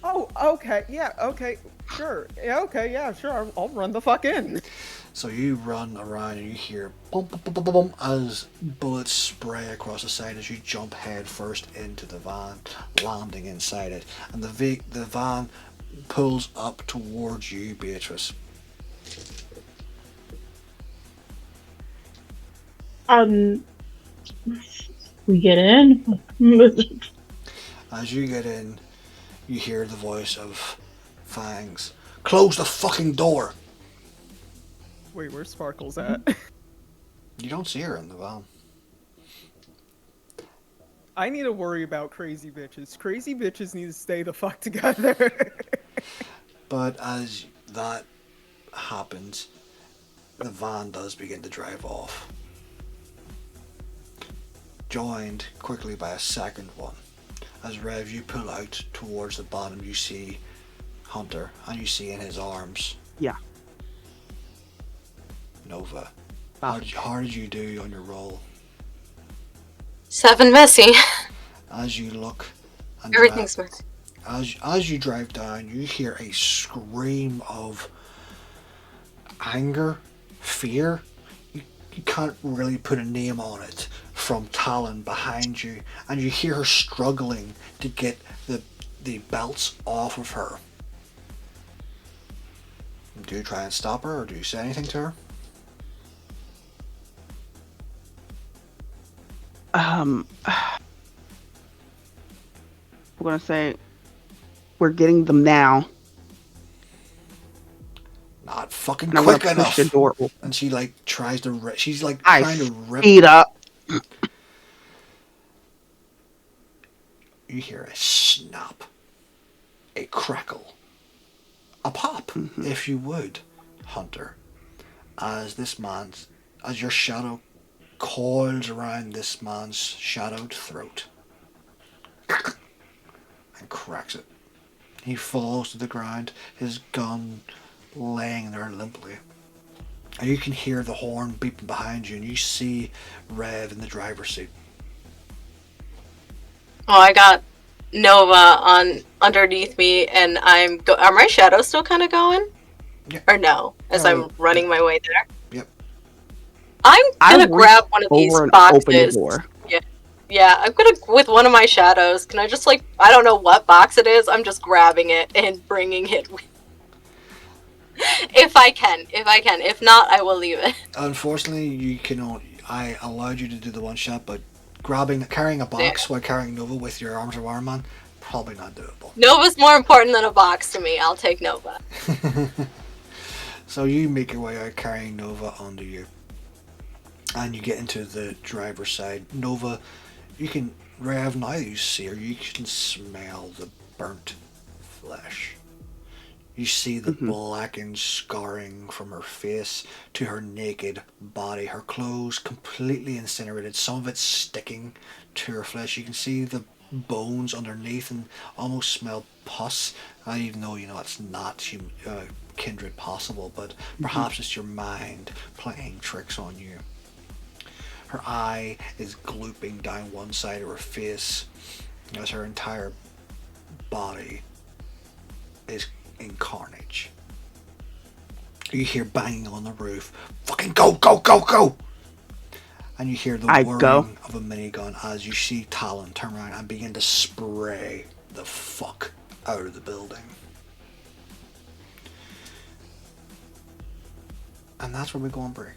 Oh, okay, yeah, okay, sure. Yeah, okay, yeah, sure, I'll run the fuck in. So you run around and you hear bump, bump, bump, bump, bump, as bullets spray across the side as you jump head first into the van, landing inside it. And the van pulls up towards you, Beatrice. We get in. As you get in, you hear the voice of Fangs. Close the fucking door! Wait, where's Sparkles at? You don't see her in the van. I need to worry about crazy bitches. Crazy bitches need to stay the fuck together. But as that happens, the van does begin to drive off. Joined quickly by a second one. As Rev, you pull out towards the bottom, you see Hunter, and you see in his arms Yeah. Nova. Ah. How did you do on your roll? 7 messy. As you look and Everything's messy. as you drive down, you hear a scream of anger, fear. You can't really put a name on it, from Talon behind you, and you hear her struggling to get the belts off of her. Do you try and stop her, or do you say anything to her? We're gonna say we're getting them now. Not fucking And I'm quick gonna push enough. the door open. And she tries to she's like I trying to rip. speed up. You hear a snap, a crackle, a pop, if you would, Hunter, as your shadow coils around this man's shadowed throat and cracks it. He falls to the ground, his gun laying there limply. And you can hear the horn beeping behind you, and you see Rev in the driver's seat. Oh, I got Nova on underneath me, and are my shadows still kind of going? Yeah. Or no? As I'm running my way there. Yep. I'm gonna I grab one of these over and boxes. open the door. Yeah, I'm gonna, with one of my shadows, can I just, I don't know what box it is, I'm just grabbing it and bringing it with. If I can. If not, I will leave it. Unfortunately, you can I allowed you to do the one shot, but carrying a box while carrying Nova with your arms around man, probably not doable. Nova's more important than a box to me. I'll take Nova. So you make your way out carrying Nova onto you. And you get into the driver's side. Nova, you can, Rev, now that you see her, you can smell the burnt flesh. You see the blackened scarring from her face to her naked body. Her clothes completely incinerated, some of it sticking to her flesh. You can see the bones underneath and almost smell pus. Even though it's not kindred possible, but perhaps it's your mind playing tricks on you. Her eye is glooping down one side of her face as her entire body is in carnage. You hear banging on the roof. Fucking go, go, go, go! And you hear the whirring of a minigun as you see Talon turn around and begin to spray the fuck out of the building. And that's where we go on break.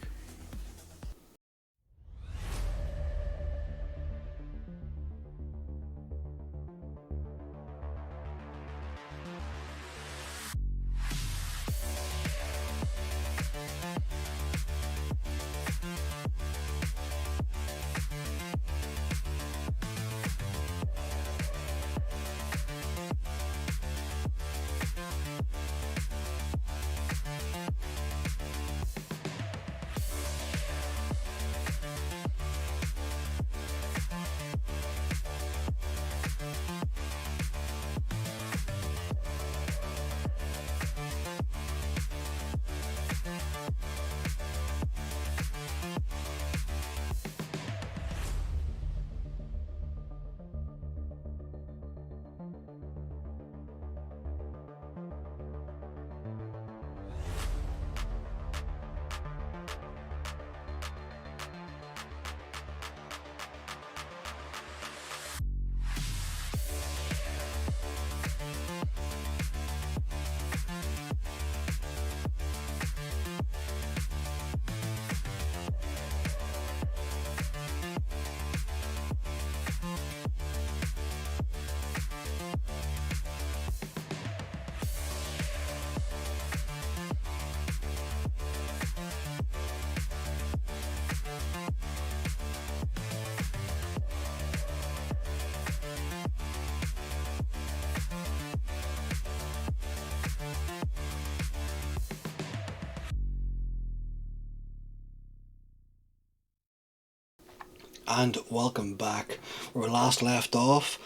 And welcome back. Where we last left off,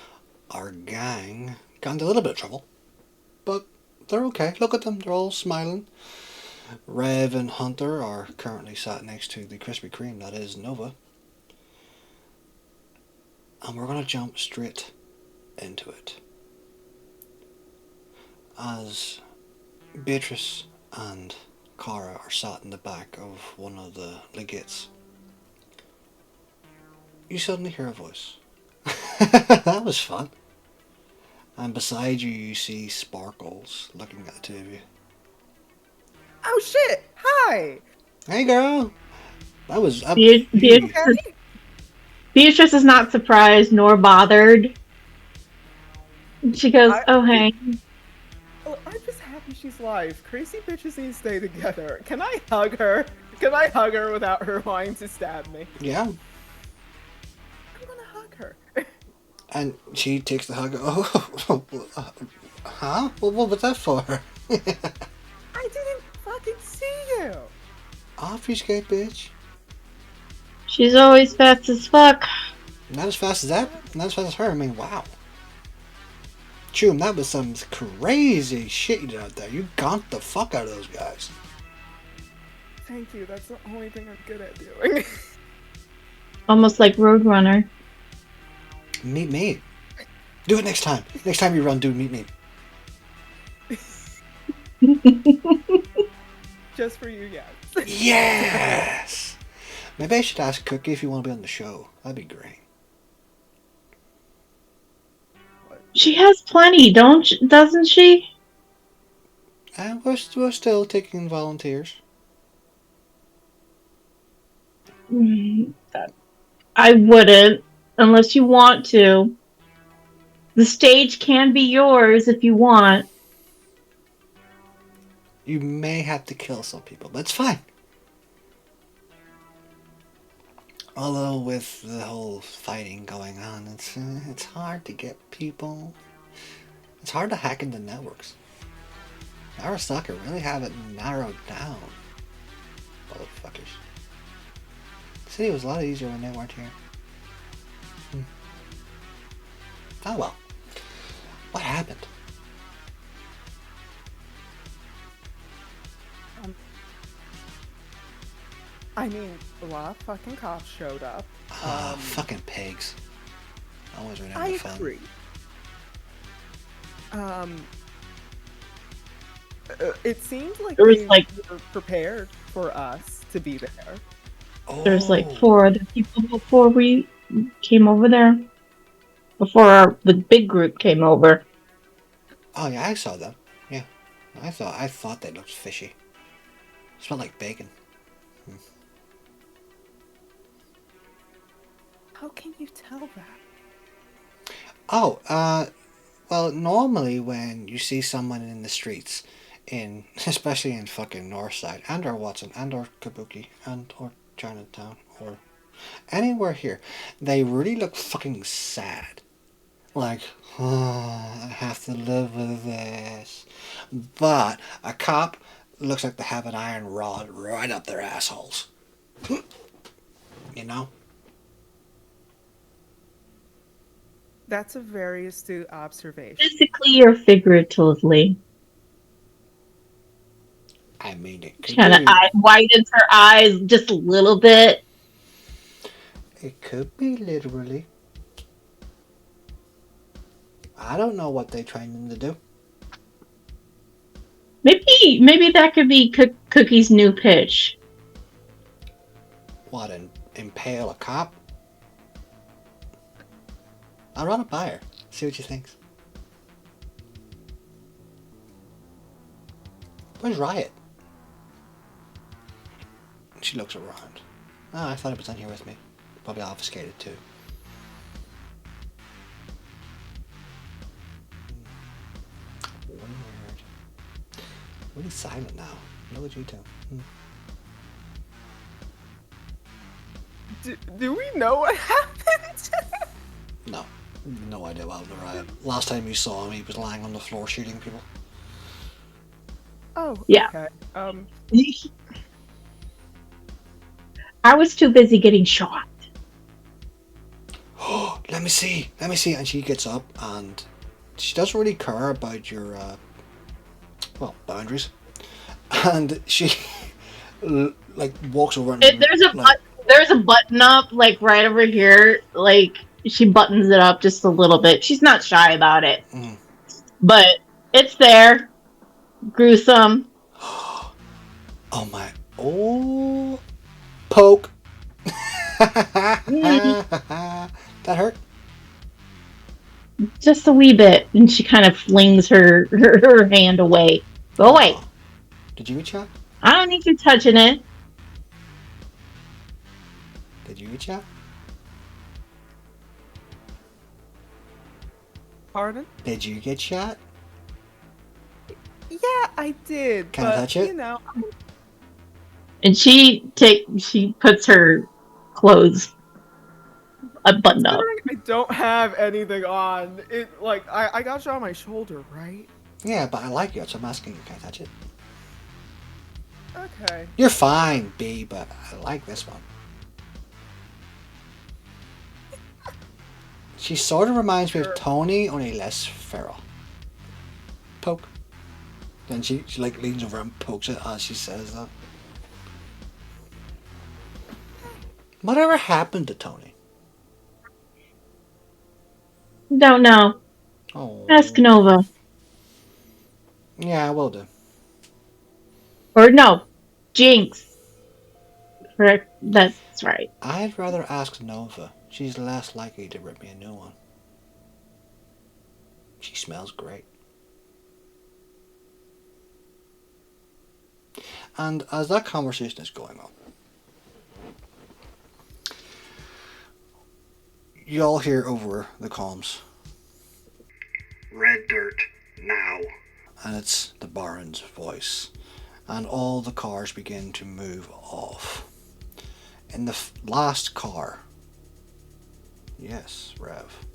our gang got into a little bit of trouble. But they're okay. Look at them, they're all smiling. Rev and Hunter are currently sat next to the Krispy Kreme that is Nova. And we're going to jump straight into it. As Beatrice and Cara are sat in the back of one of the legates, you suddenly hear a voice. That was fun. And beside you, you see Sparkles looking at the two of you. Oh shit! Hi! Hey, girl! That was up. Beatrice is not surprised nor bothered. She goes, "Oh, hey." I'm just happy she's alive. Crazy bitches need to stay together. Can I hug her? Can I hug her without her wanting to stab me? Yeah. I'm gonna hug her. And she takes the hug. Oh, huh? What was that for? I didn't fucking see you. Obfuscate, bitch. She's always fast as fuck. Not as fast as that. Not as fast as her. I mean, wow. Choom, that was some crazy shit you did out there. You gonked the fuck out of those guys. Thank you. That's the only thing I'm good at doing. Almost like Roadrunner. Meet me. Do it next time. Next time you run, do meet me. Just for you guys. Yes! Maybe I should ask Cookie if you want to be on the show. That'd be great. She has plenty, doesn't she? And we're still taking volunteers. I wouldn't, unless you want to. The stage can be yours if you want. You may have to kill some people, but it's fine. Although with the whole fighting going on, it's hard to get people. It's hard to hack into networks. Arasaka really have it narrowed down. Motherfuckers. The city was a lot easier when they weren't here. Oh well. What happened? I mean, a lot of fucking cops showed up. Fucking pigs. Always remember I fun. agree. It seemed like There was, they like- were prepared for us to be there. There's like 4 other people before we came over there. Before the big group came over. Oh yeah, I saw them. Yeah, I thought they looked fishy. Smelled like bacon. How can you tell that? Oh, well, normally when you see someone in the streets, especially in fucking Northside, and or Watson, and or Kabuki, and or Chinatown, or anywhere here, they really look fucking sad. Like, oh, I have to live with this. But a cop looks like they have an iron rod right up their assholes. You know? That's a very astute observation. Physically or figuratively. I mean, it could Kind of be. widens her eyes just a little bit. It could be literally. I don't know what they trained them to do. Maybe that could be Cookie's new pitch. What, impale a cop? I'll run it by her. See what she thinks. Where's Riot? She looks around. Oh, I thought it was in here with me. Probably obfuscated too. Weird. Really silent now. Look at you two. Do we know what happened? No. No idea what happened to Riot. Last time you saw him, he was lying on the floor shooting people. Oh, Yeah. okay. I was too busy getting shot. let me see. And she gets up and she doesn't really care about your, boundaries. And she, like, walks over and, There's a button up like right over here. Like she buttons it up just a little bit. She's not shy about it, but it's there. Gruesome. oh my, oh, poke. That hurt? Just a wee bit, and she kind of flings her hand away. Go away. Did you eat that? I don't need you touching it. Did you eat that? Pardon? Did you get shot? Yeah, I did. Can I touch it? You know, And she puts her clothes buttoned up. I don't have anything on. It like I got you on my shoulder, right? Yeah, but I like it, so I'm asking you, can I touch it? Okay. You're fine, B, but I like this one. She sort of reminds me of Tony, only less feral. Poke. Then she like leans over and pokes it as she says that. Whatever happened to Tony? Don't know. Oh. Ask Nova. Yeah, I will do. Or no, Jinx. Correct. That's right. I'd rather ask Nova. She's less likely to rip me a new one. She smells great. And as that conversation is going on, you all hear over the comms. Red dirt, now. And it's the Baron's voice. And all the cars begin to move off. In the last car. Yes, Rev.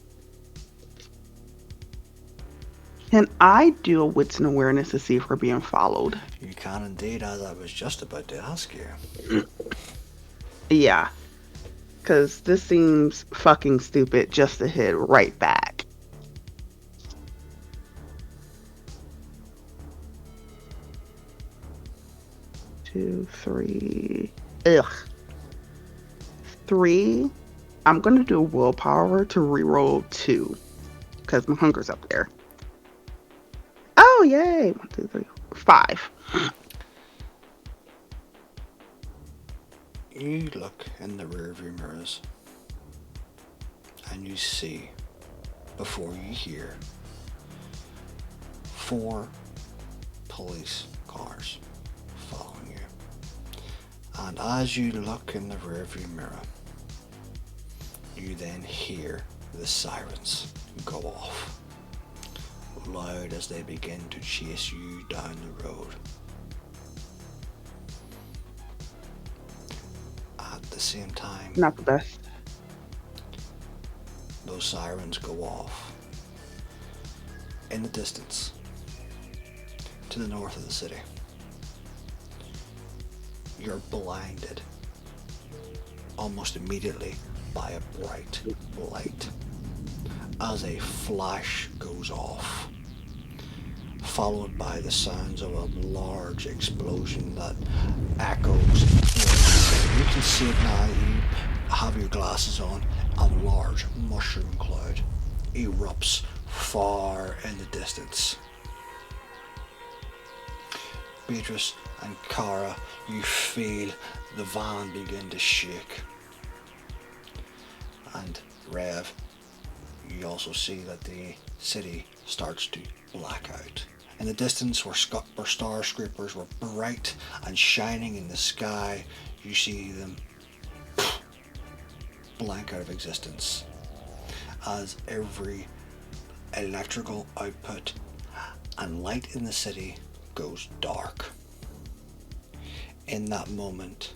Can I do a wits and awareness to see if we're being followed? You can indeed, as I was just about to ask you. Yeah. Because this seems fucking stupid just to hit right back. Two, three. Ugh. 3. I'm going to do a willpower to reroll 2. Because my hunger's up there. Oh, yay. 1, 2, 3, 5. You look in the rearview mirrors and you see, before you hear, 4 police cars following you. And as you look in the rearview mirror, you then hear the sirens go off, loud as they begin to chase you down the road. At the same time, Not the best. those sirens go off. In the distance, to the north of the city, you're blinded almost immediately by a bright light as a flash goes off, followed by the sounds of a large explosion that echoes. You can see it now, you have your glasses on. A large mushroom cloud erupts far in the distance. Beatrice and Kara, you feel the van begin to shake. And Rev, you also see that the city starts to black out. In the distance where star scrapers were bright and shining in the sky, you see them blank out of existence as every electrical output and light in the city goes dark. In that moment,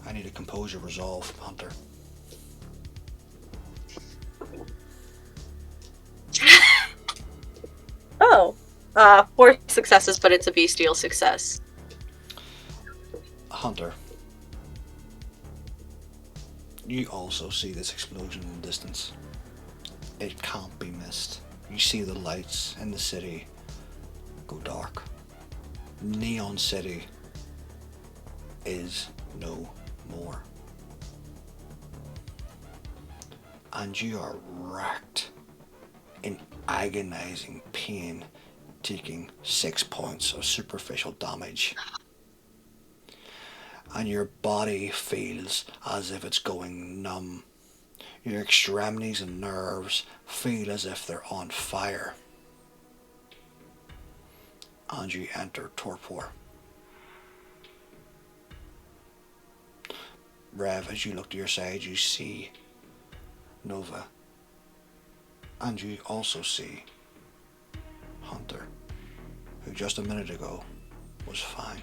I need to compose your resolve, Hunter. Oh, 4 successes, but it's a bestial success. Hunter, You also see this explosion in the distance. It can't be missed. You see the lights in the city go dark. Neon City is no more. And you are racked in agonizing pain, taking 6 points of superficial damage. And your body feels as if it's going numb. Your extremities and nerves feel as if they're on fire. And you enter torpor. Rev, as you look to your side, you see Nova. And you also see Hunter, who just a minute ago was fine.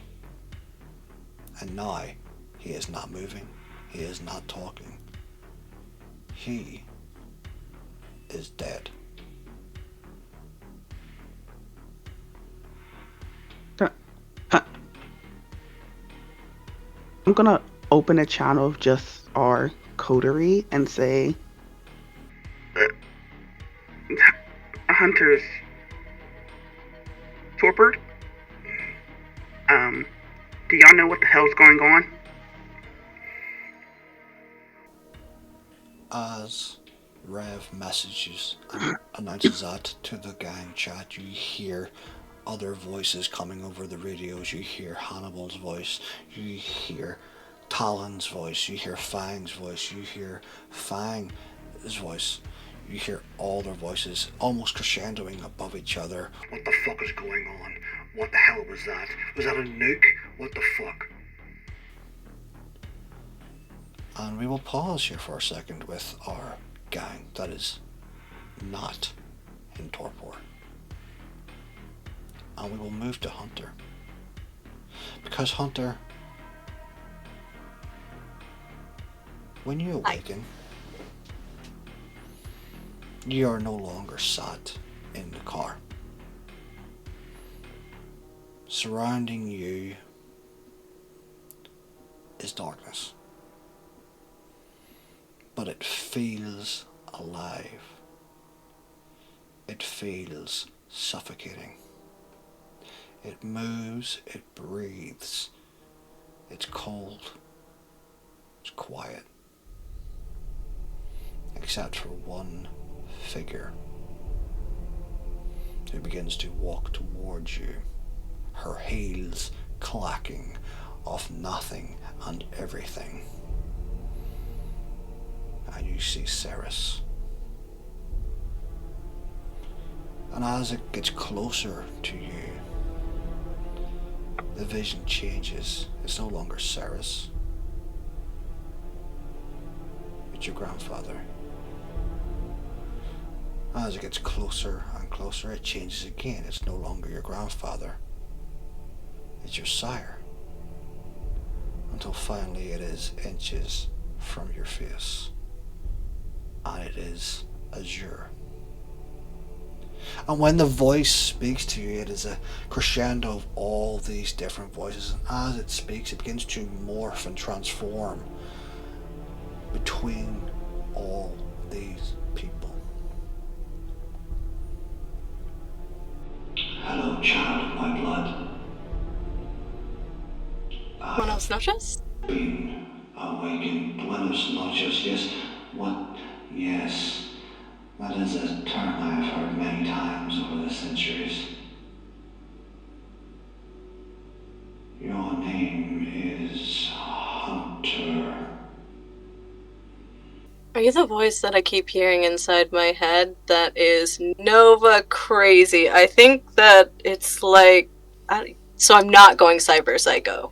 And now he is not moving, he is not talking. He is dead. I'm gonna open a channel of just our coterie and say, Hunter's torpid. Do y'all know what the hell's going on? As Rev messages and announces that to the gang chat, you hear other voices coming over the radios. You hear Hannibal's voice, you hear Talon's voice, you hear Fang's voice, you hear Fang's voice. You hear all their voices almost crescendoing above each other. What the fuck is going on? What the hell was that? Was that a nuke? What the fuck? And we will pause here for a second with our gang that is not in torpor. And we will move to Hunter. Because Hunter, when you awaken, you are no longer sat in the car. Surrounding you is darkness. But it feels alive. It feels suffocating. It moves, it breathes. It's cold. It's quiet. Except for one figure who begins to walk towards you, her heels clacking off nothing and everything. And you see Ceres. And as it gets closer to you, the vision changes. It's no longer Ceres. It's your grandfather. As it gets closer and closer, it changes again. It's no longer your grandfather. It's your sire. Until finally it is inches from your face. And it is azure. And when the voice speaks to you, it is a crescendo of all these different voices. And as it speaks, it begins to morph and transform between all these people. Hello, child of my blood. Buenos noches? Been awakened. Buenos noches, yes. What? Yes. That is a term I have heard many times over the centuries. Your name is Hunter. Are you the voice that I keep hearing inside my head that is Nova crazy? I think that it's like... so I'm not going cyber psycho.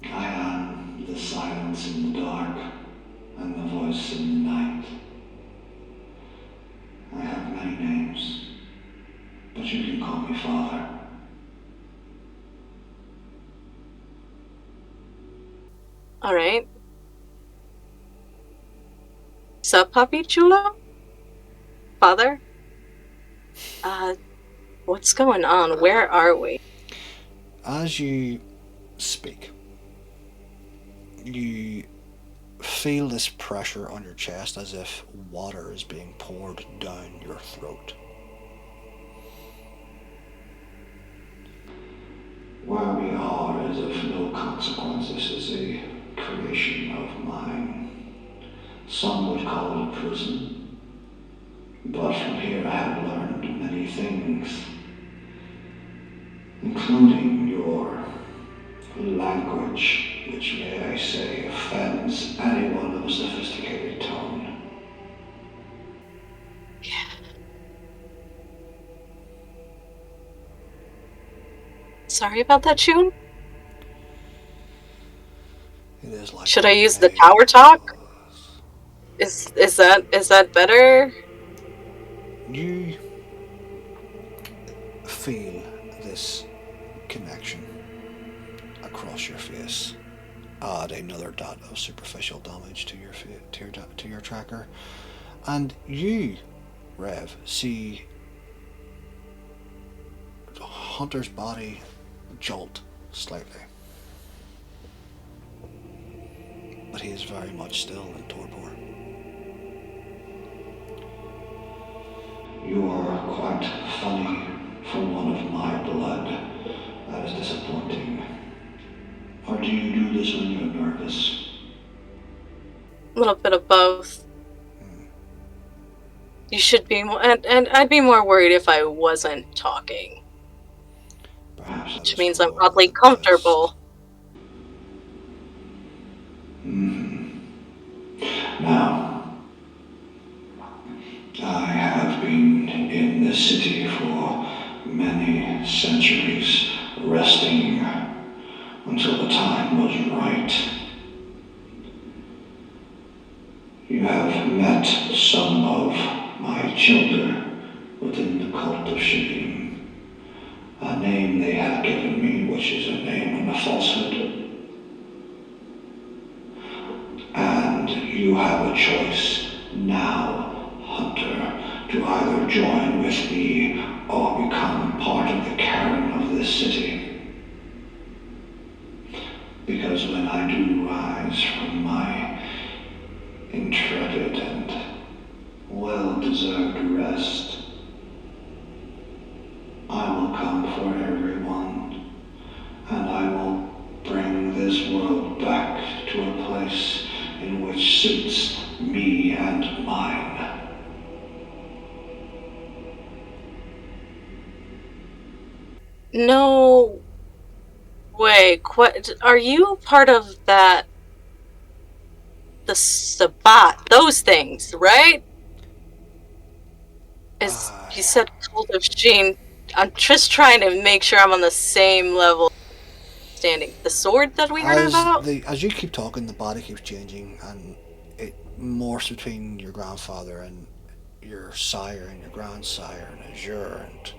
I am the silence in the dark and the voice in the night. I have many names, but you can call me Father. Alright. Sup, Papi Chulo? Father? What's going on? Where are we? As you speak, you feel this pressure on your chest as if water is being poured down your throat. Where we are is of no consequence. This is a creation of mine. Some would call it a prison, but from here I have learned many things, including your language, which, may I say, offends anyone of a sophisticated tone. Sorry about that, Shun. It is like Should I use the tower talk? Is that better? You feel this connection across your face. Add another dot of superficial damage to your tracker, and you, Rev, see Hunter's body jolt slightly, but he is very much still in torpor. You are quite funny for one of my blood. That is disappointing. Or do you do this when you're nervous? A little bit of both. You should be more, and I'd be more worried if I wasn't talking. Perhaps which means I'm oddly comfortable. Now, I have been in this city for many centuries, resting until the time was right. You have met some of my children within the cult of Shibim. A name they have given me, which is a name and a falsehood. And you have a choice now, Hunter, to either join with me or become part of the Karen of this city. Because when I do rise from my intrepid and well-deserved rest, I will come for everyone, and I will bring this world back to a place in which suits me and mine. No way. Are you part of that? The Sabat, those things, right? As you said, Cult of Sheen. I'm just trying to make sure I'm on the same level. Standing. The sword that we heard about. As you keep talking, the body keeps changing, and it morphs between your grandfather and your sire and your grandsire and Azure, and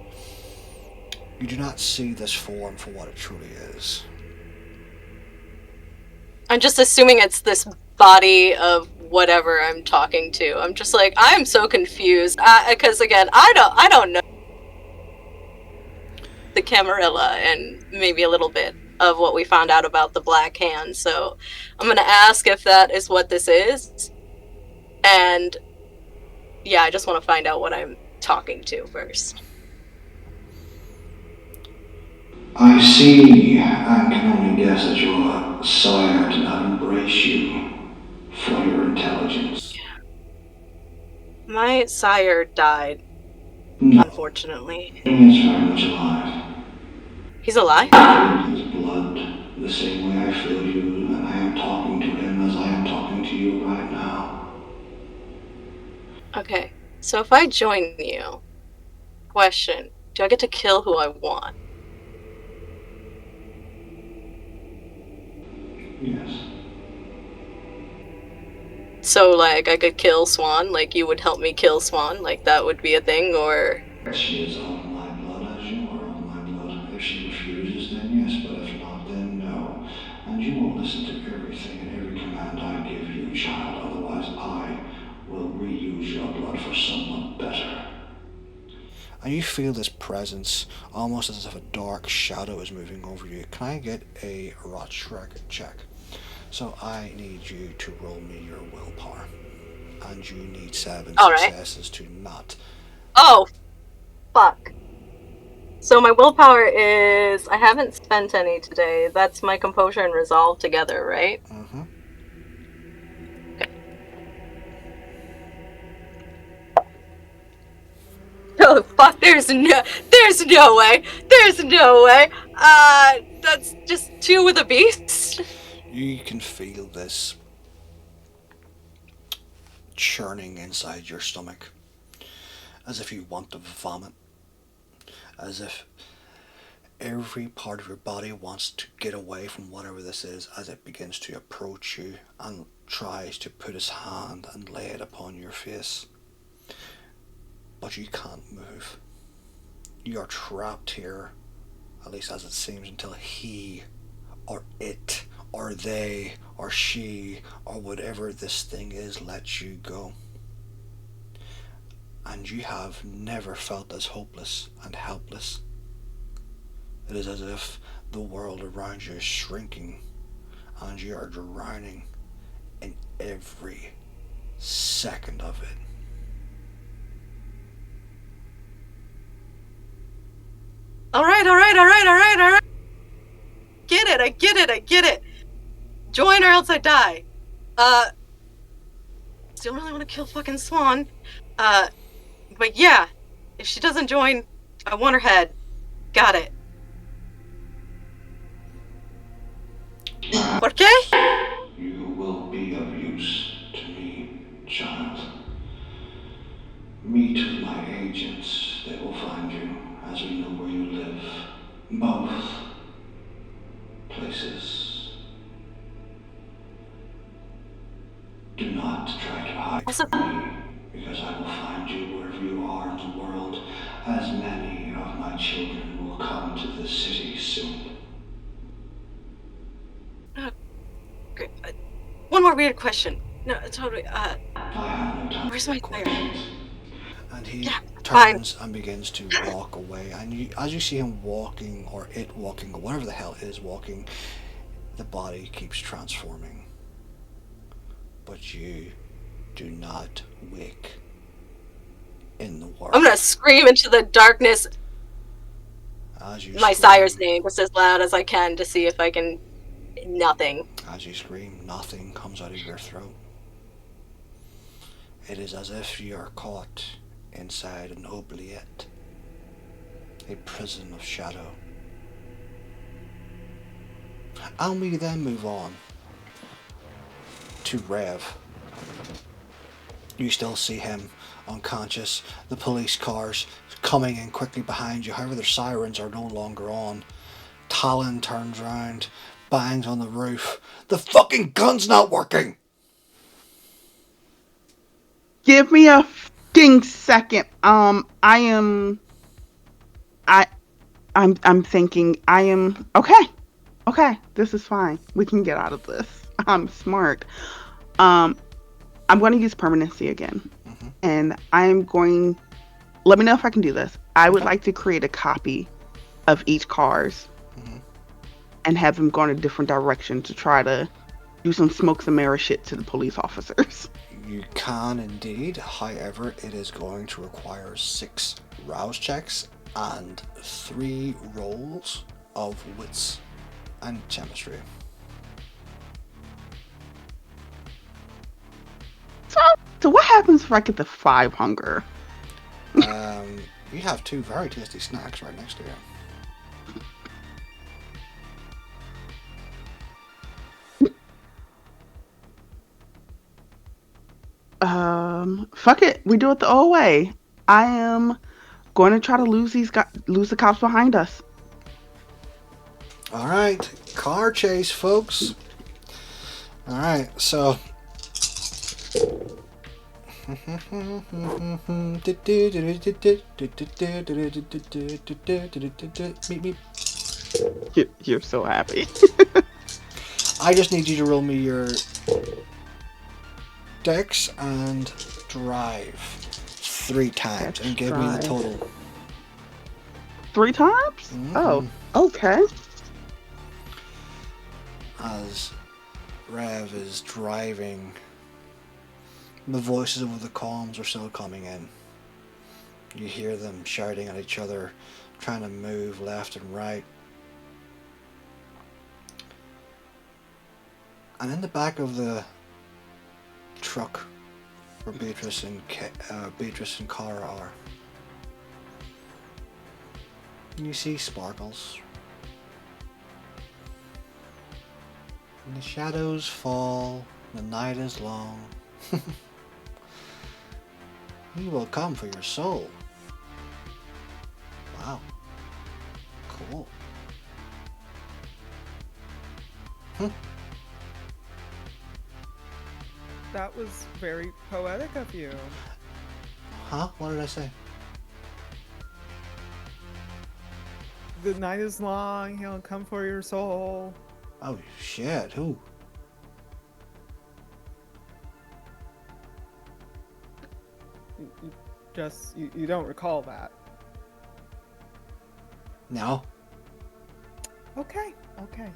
you do not see this form for what it truly is. I'm just assuming it's this body of whatever I'm talking to. I'm just like, I'm so confused because again, I don't know the Camarilla and maybe a little bit of what we found out about the Black Hand. So I'm gonna ask if that is what this is, and yeah, I just want to find out what I'm talking to first. I see and can only guess that your sire did not embrace you for your intelligence. My sire died, No, unfortunately. he is very much alive. He's alive? I feel his blood the same way I feel you, and I am talking to him as I am talking to you right now. Okay, so if I join you, question, do I get to kill who I want? Yes. So, like, I could kill Swan, like, you would help me kill Swan, like, that would be a thing, or... She is of my blood as you are of my blood. If she refuses, then yes, but if not, then no. And you will listen to everything and every command I give you, child, otherwise I will reuse your blood for someone better. And you feel this presence, almost as if a dark shadow is moving over you. Can I get a Rotschreck check? So I need you to roll me your willpower. And you need 7 Alright. successes to not. Oh, fuck. So my willpower is... I haven't spent any today. That's my composure and resolve together, right? Mm-hmm. Oh, fuck, there's no way! There's no way! That's just 2 with a beast? You can feel this churning inside your stomach. As if you want to vomit. As if every part of your body wants to get away from whatever this is as it begins to approach you and tries to put his hand and lay it upon your face. But you can't move. You are trapped here, at least as it seems, until he or it or they or she or whatever this thing is lets you go. And you have never felt as hopeless and helpless. It is as if the world around you is shrinking and you are drowning in every second of it. Alright. I get it. Join or else I die. Still really want to kill fucking Swan. But yeah, if she doesn't join, I want her head. Got it. ¿Por qué? You will be of use to me, child. Meet with my agents. They will find you, as we know where you live. Both places. Do not try to hide from me, because I will find you wherever you are in the world, as many of my children will come to this city soon. One more weird question. No, totally. I have no time Where's for my questions. And he Yeah, turns and begins to walk away. And you, as you see him walking, or it walking, or whatever the hell it is walking, the body keeps transforming. But you do not wake in the world. I'm gonna scream into the darkness As you my scream, sire's name just as loud as I can to see if I can... Nothing. As you scream, nothing comes out of your throat. It is as if you are caught inside an oubliette, a prison of shadow. And we then move on to Rev. You still see him unconscious, the police cars coming in quickly behind you. However, their sirens are no longer on. Talon turns round, bangs on the roof. The fucking gun's not working! Give me a fucking second. I'm thinking okay, this is fine. We can get out of this. I'm smart. I'm going to use permanency again. Mm-hmm. And let me know if I can do this. I would like to create a copy of each cars and have them go in a different direction to try to do some smoke some mirror shit to the police officers. You can indeed, however, it is going to require 6 rouse checks and 3 rolls of wits and chemistry. So what happens if I get the 5 hunger? You have 2 very tasty snacks right next to you. Fuck it. We do it the old way. I am going to try to lose the cops behind us. All right, car chase, folks. All right, so. You're so happy. I just need you to roll me your dex and drive 3 times and give me the total. 3 times? Oh, okay. As Rev is driving, the voices over the comms are still coming in. You hear them shouting at each other, trying to move left and right. And in the back of the truck where Beatrice and Cara are, you see Sparkles. And the shadows fall, the night is long. He will come for your soul. Wow. Cool. That was very poetic of you. Huh? What did I say? The night is long, he'll come for your soul. Oh shit, who? You don't recall that. No. Okay. Okay.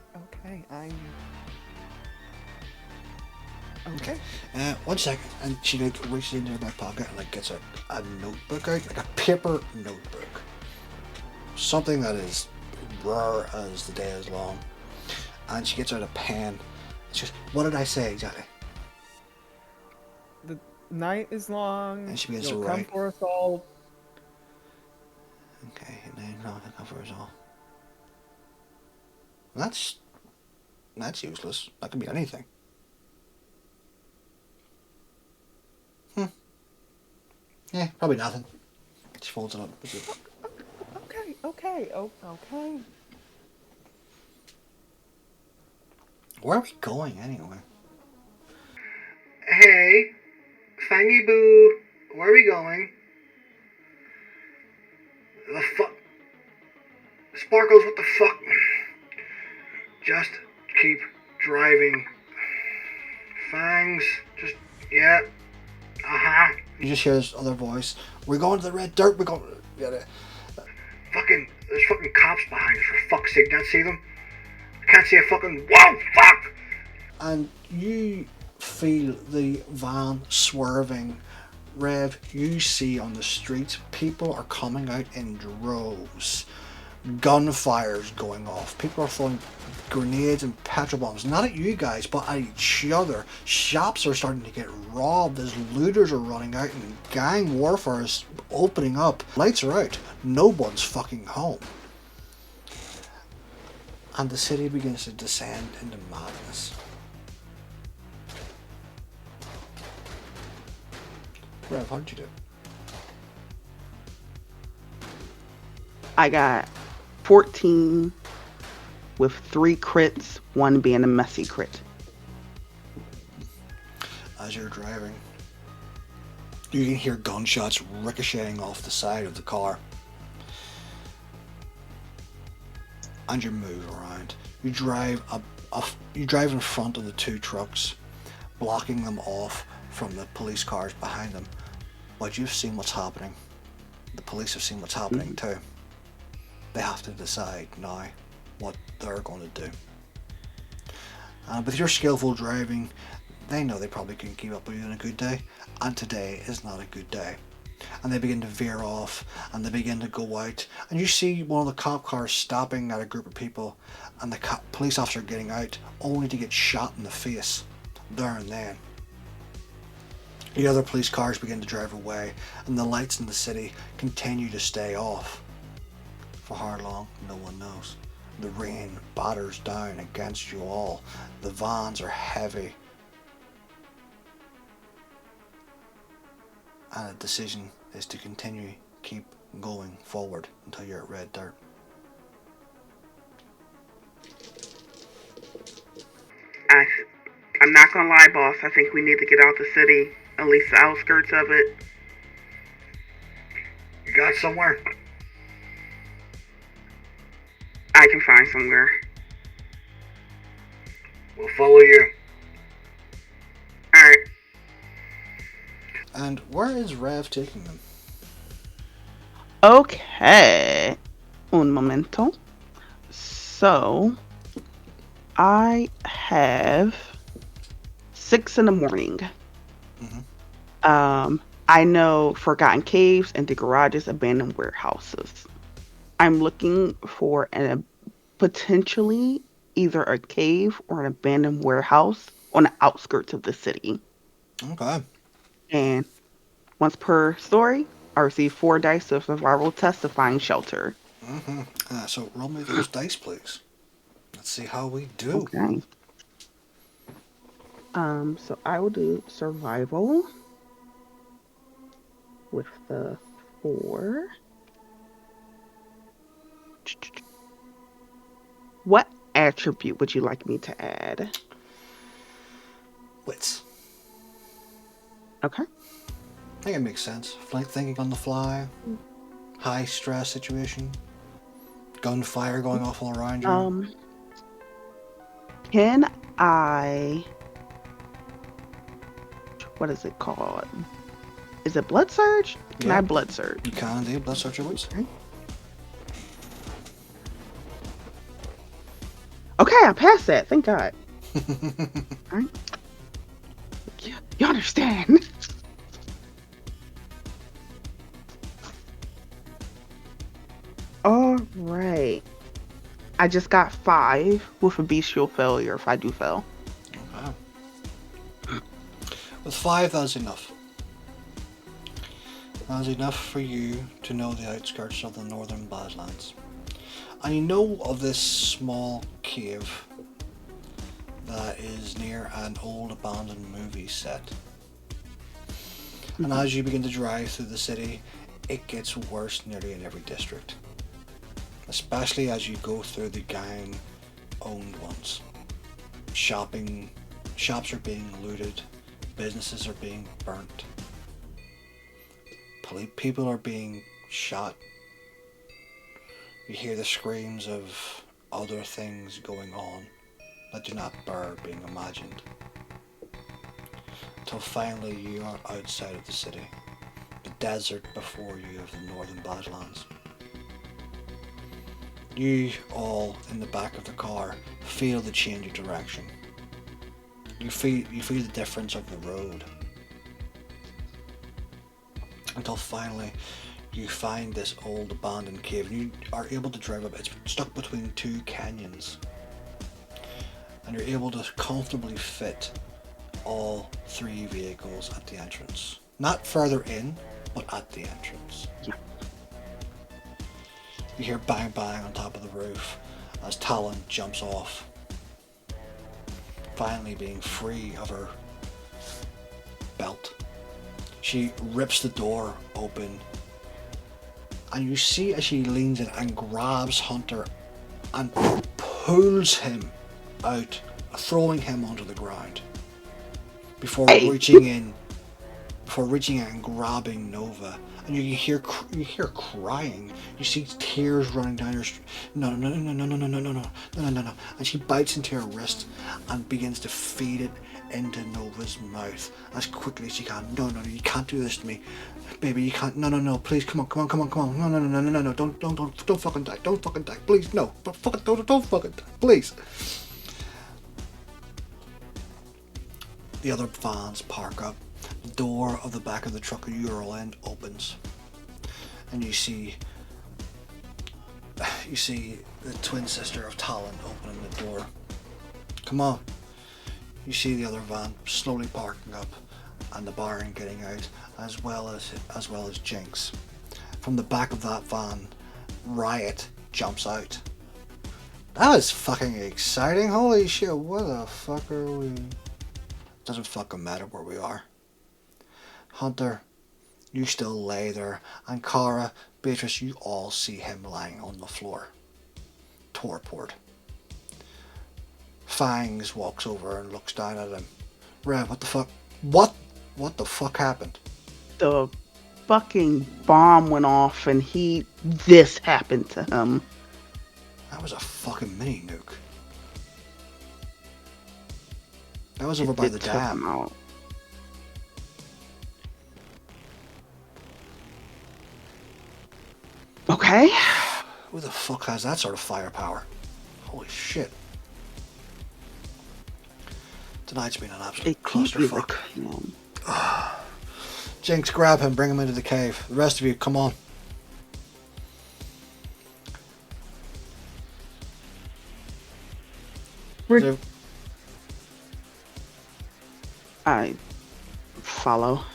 1 second. And she like reaches into her back pocket and like gets a notebook out, like a paper notebook. Something that is rare as the day is long. And she gets out a pen. It's just, what did I say exactly? The night is long. And she begins to You'll write. come for us all. Okay, and then no, come for us all. That's useless. That could be anything. Yeah, probably nothing. She folds it up. Okay. Where are we going anyway? Hey, Fangy Boo, where are we going? The fuck? Sparkles, what the fuck? Just keep driving. Fangs, just, yeah. Uh-huh. You just hear this other voice. We're going to the red dirt. We're going. Yeah. There's fucking cops behind us, for fuck's sake. Can't see them? I can't see a fucking. Whoa, fuck! And you feel the van swerving. Rev, you see on the streets, people are coming out in droves. Gunfire's going off. People are throwing grenades and petrol bombs, not at you guys, but at each other. Shops are starting to get robbed as looters are running out and gang warfare is opening up. Lights are out. No one's fucking home. And the city begins to descend into madness. Rev, how did you do? I got 14 with 3 crits, 1 being a messy crit. As you're driving, you can hear gunshots ricocheting off the side of the car. And you move around. You drive you drive in front of the 2 trucks, blocking them off from the police cars behind them. But you've seen what's happening. The police have seen what's happening too. They have to decide now what they're going to do. And with your skillful driving, they know they probably can keep up with you on a good day, and today is not a good day. And they begin to veer off, and they begin to go out, and you see one of the cop cars stopping at a group of people, and the police officer getting out, only to get shot in the face there and then. The other police cars begin to drive away, and the lights in the city continue to stay off. For how long, no one knows. The rain batters down against you all. The vans are heavy. And a decision is to keep going forward until you're at red dirt. I'm not gonna lie, boss. I think we need to get out the city, at least the outskirts of it. You got somewhere? I can find somewhere. We'll follow you. Alright. And where is Rev taking them? Okay. Un momento. So, I have 6 in the morning. Mm-hmm. I know forgotten caves, empty garages, abandoned warehouses. I'm looking for potentially either a cave or an abandoned warehouse on the outskirts of the city. Okay. And once per story, I receive 4 dice of survival test to find shelter. Mm-hmm. So roll me those dice, please. Let's see how we do. Okay. So I will do survival with the 4. What attribute would you like me to add? Wits. Okay. I think it makes sense. Like thinking on the fly, high stress situation, gunfire going off all around you. Can I, what is it called? Is it blood surge? Can I blood surge? You can indeed blood surge your wits. Okay, I passed that. Thank God. All right. You understand? All right. I just got 5 with a bestial failure if I do fail. Okay. With 5, that's enough. That's enough for you to know the outskirts of the northern Badlands. And you know of this small cave that is near an old abandoned movie set. And as you begin to drive through the city, it gets worse nearly in every district. Especially as you go through the gang owned ones. Shops are being looted, businesses are being burnt, people are being shot. You hear the screams of other things going on that do not bear being imagined. Until finally you are outside of the city, the desert before you of the northern Badlands. You all in the back of the car feel the change of direction. You feel the difference of the road. Until finally you find this old abandoned cave and you are able to drive up. It's stuck between 2 canyons. And you're able to comfortably fit all 3 vehicles at the entrance. Not further in, but at the entrance. Yeah. You hear bang bang on top of the roof as Talon jumps off, finally being free of her belt. She rips the door open, and you see as she leans in and grabs Hunter and pulls him out, throwing him onto the ground before reaching in and grabbing Nova. And you hear crying. You see tears running down her. No. And she bites into her wrist and begins to feed it into Nova's mouth as quickly as she can. No, you can't do this to me, baby. You can't. No. Please, come on. No. Don't fucking die. Don't fucking die. Please, no. Don't fucking die. Please. The other vans park up. The door of the back of the truck that you're all in opens, and you see the twin sister of Talon opening the door. Come on. You see the other van slowly parking up, and the Baron getting out, as well as Jinx. From the back of that van, Riot jumps out. That is fucking exciting. Holy shit! What the fuck are we? Doesn't fucking matter where we are. Hunter, you still lay there, and Kara, Beatrice, you all see him lying on the floor, torport. Fangs walks over and looks down at him. Rev, what the fuck? What the fuck happened? The fucking bomb went off, and this happened to him. That was a fucking mini nuke. That was over by the dam. Okay. Who the fuck has that sort of firepower? Holy shit. Tonight's been an absolute It can't be the clusterfuck. clone. Jinx, grab him, bring him into the cave. The rest of you, come on. We're- I follow.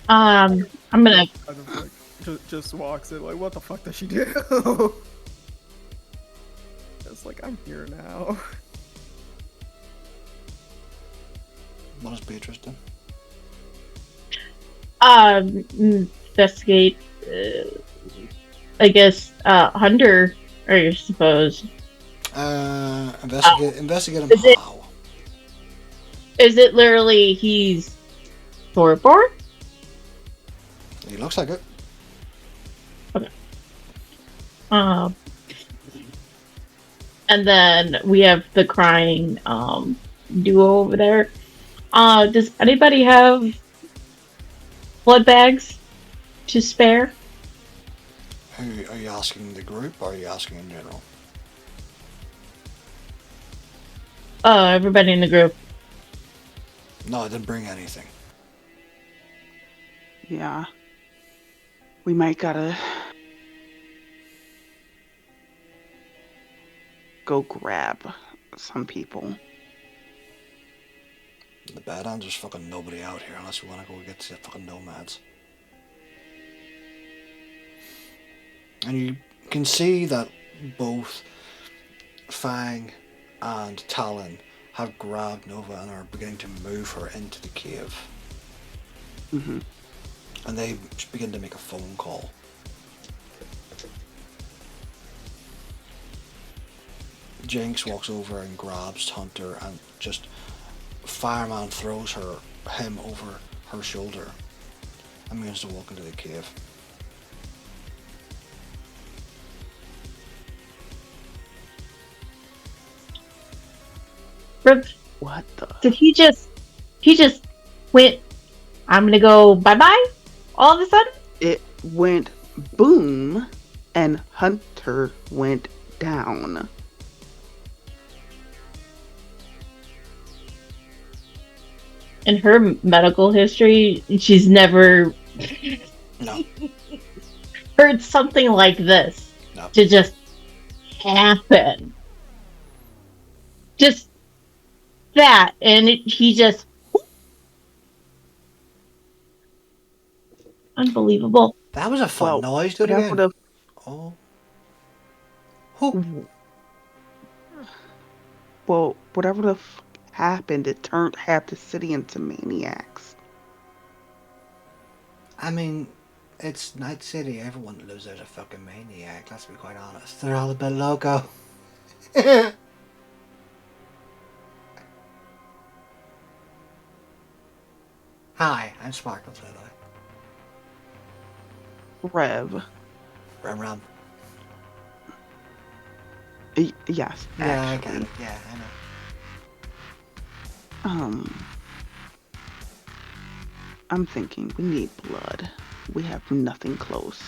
I'm gonna. Kind of like just walks in like, what the fuck does she do? It's like, I'm here now. What does Beatrice do? Investigate. I guess. Hunter, I suppose. Investigate him is it- how? Is it literally he's Thorborn? He looks like it. Um, and then we have the crying duo over there. Does anybody have blood bags to spare? Are you asking the group or are you asking in general? Everybody in the group. No, I didn't bring anything. Yeah. We might gotta go grab some people. The Badlands, there's fucking nobody out here unless we want to go get the fucking nomads. And you can see that both Fang and Talon have grabbed Nova and are beginning to move her into the cave. Mm-hmm. And they begin to make a phone call. Jinx walks over and grabs Hunter and just Fireman throws him over her shoulder and begins to walk into the cave. Rip, What the? did he just went, I'm gonna go bye-bye all of a sudden? It went boom, and Hunter went down. In her medical history, she's never No. heard something like this No. to just happen. Just that, and he just unbelievable. That was a fun Well, noise, do it whatever again. the Oh. Who? Well, whatever the happened, it turned half the city into maniacs. I mean, it's Night City. Everyone that lives there's a fucking maniac. Let's be quite honest. They're all a bit loco. Hi, I'm Sparkles, by the way. Rev. Ram. Yes, Yeah, I actually. got it. Yeah, I know. I'm thinking we need blood. We have nothing close.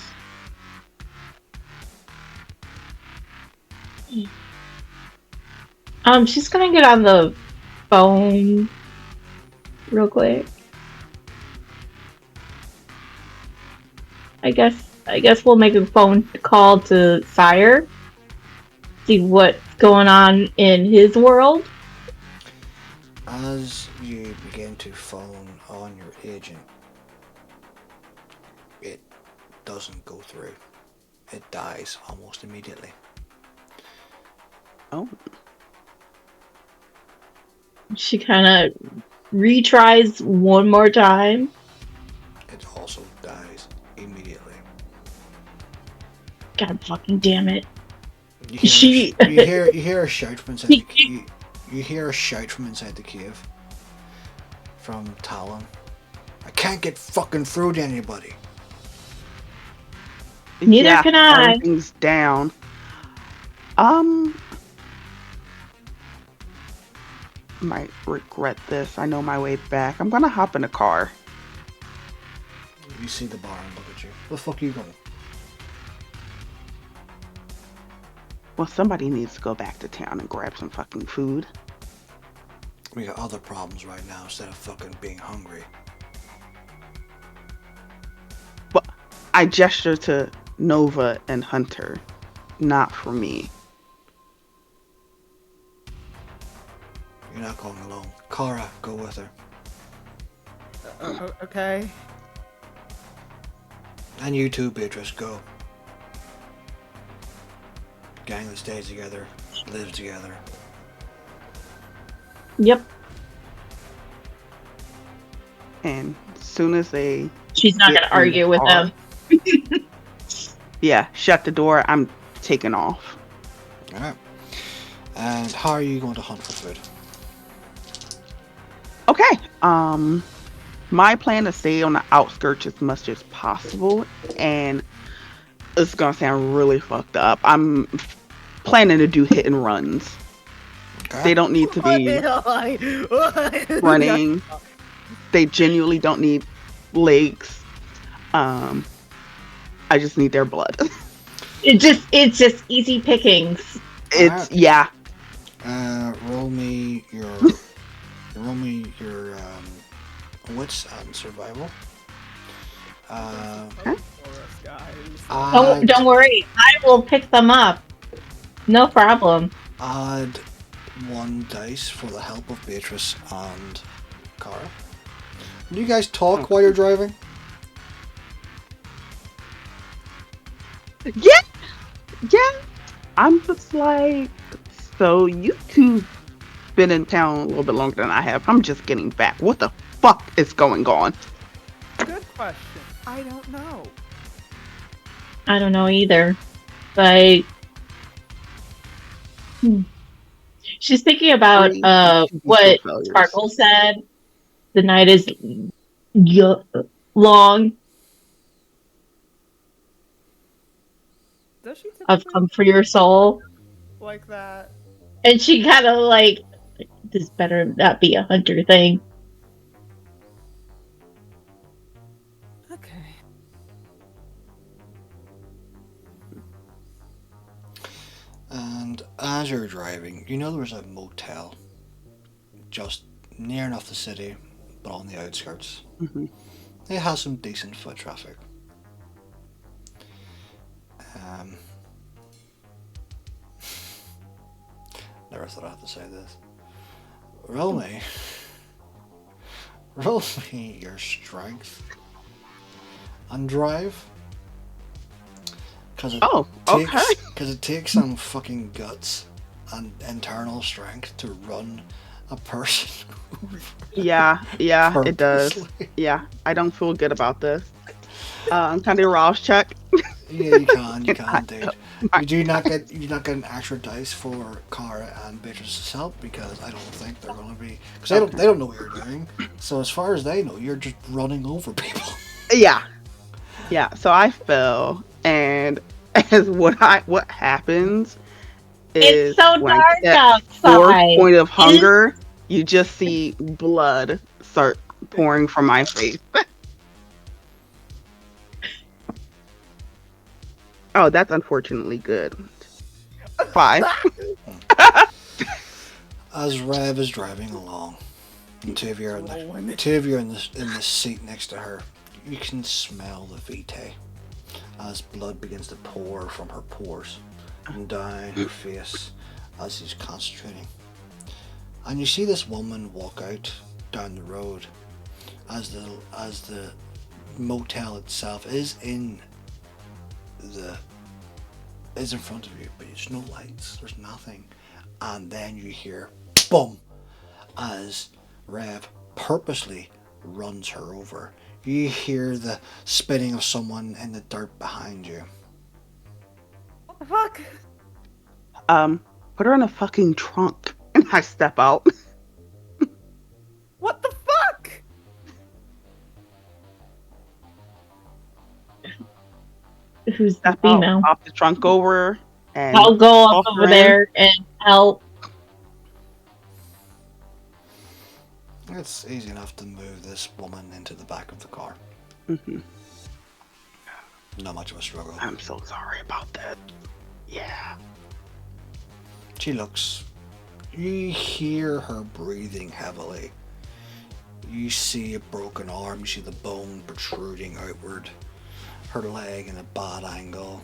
She's gonna get on the phone real quick. I guess we'll make a phone call to Sire. See what's going on in his world. As you begin to phone on your agent, it doesn't go through. It dies almost immediately. Oh, She kind of retries one more time. It also dies immediately. God fucking damn it. You hear, She- you hear a shout from inside you hear a shout from inside the cave from Talon. I can't get fucking through to anybody. Neither yeah, can I. Everything's down. Might regret this. I know my way back. I'm gonna hop in a car. You see the bar and look at you. Where the fuck are you going? Well, somebody needs to go back to town and grab some fucking food. We got other problems right now instead of fucking being hungry. But I gesture to Nova and Hunter, not for me. You're not going alone. Kara, go with her. Okay. And you too, Beatrice, go. Gang that stays together, lives together. Yep. And as soon as they She's not get gonna in the argue with car- them. Yeah, shut the door. I'm taking off. Alright. And how are you going to hunt for food? Okay. My plan is to stay on the outskirts as much as possible, and it's gonna sound really fucked up. I'm planning to do hit and runs. Okay. They don't need to be running. They genuinely don't need legs. I just need their blood. It's just easy pickings. It's Alright. yeah. Roll me your wits and survival. Don't worry, I will pick them up. No problem. Add 1 dice for the help of Beatrice and Kara. Do you guys talk while you're driving? Yeah. I'm just like, so you two been in town a little bit longer than I have. I'm just getting back. What the fuck is going on? Good question. I don't know. I don't know either. But she's thinking about what failures. Sparkle said. The night is long. Does she I've typically come for your soul. like that? And she kind of like, this better not be a hunter thing. Okay. And as you're driving, you know there's a motel just near enough the city, but on the outskirts. Mhm. It has some decent foot traffic. Never thought I had to say this. Roll me your strength and drive. Because it takes some fucking guts and internal strength to run a person. Yeah, it does. Purposely. Yeah, I don't feel good about this. Can I do a Ross check? Yeah, you can, dude. You do not get an extra dice for Kara and Beatrice's help because I don't think they're gonna be because they don't know what you're doing. So as far as they know, you're just running over people. Yeah. So I fell, and as what happens is It's so when I dark get that fourth outside. point of hunger, you just see blood start pouring from my face. Oh, that's unfortunately good. 5. As Rev is driving along, and two of you are in the seat next to her, you can smell the vitae as blood begins to pour from her pores and down her face as she's concentrating. And you see this woman walk out down the road as the motel itself is in front of you, but there's no lights, there's nothing. And then you hear boom as Rev purposely runs her over. You hear the spitting of someone in the dirt behind you. What the fuck? Put her in a fucking trunk, and I step out. What the fuck? Who's the Step out, female? pop the trunk over, and I'll go up toss her over in. there and help. It's easy enough to move this woman into the back of the car. Mhm. Not much of a struggle. I'm so sorry about that. Yeah. She looks You hear her breathing heavily. You see a broken arm, you see the bone protruding outward, her leg in a bad angle,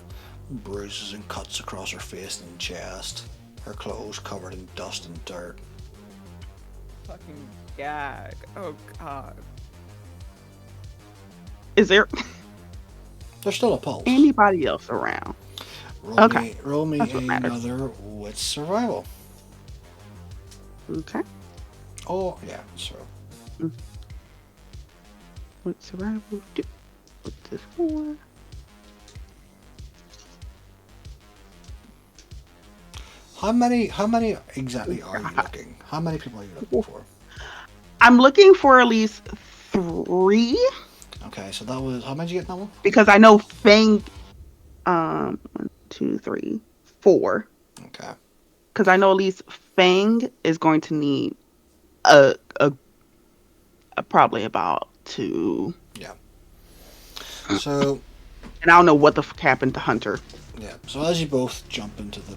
bruises and cuts across her face and chest, her clothes covered in dust and dirt. Fucking gag. Oh god. Is there There's still a pulse. anybody else around? Okay. Roll me That's what matters. another with survival. Okay. Oh, yeah, so. What survival do? What's this for? How many exactly are you looking? How many people are you looking for? I'm looking for at least 3 Okay, so that was, how many did you get in that one? because I know Fang. 1, 2, 3, 4. Okay. Because I know at least Fang is going to need a probably about 2. Yeah. So, And I don't know what the fuck happened to Hunter. yeah, so as you both jump into the,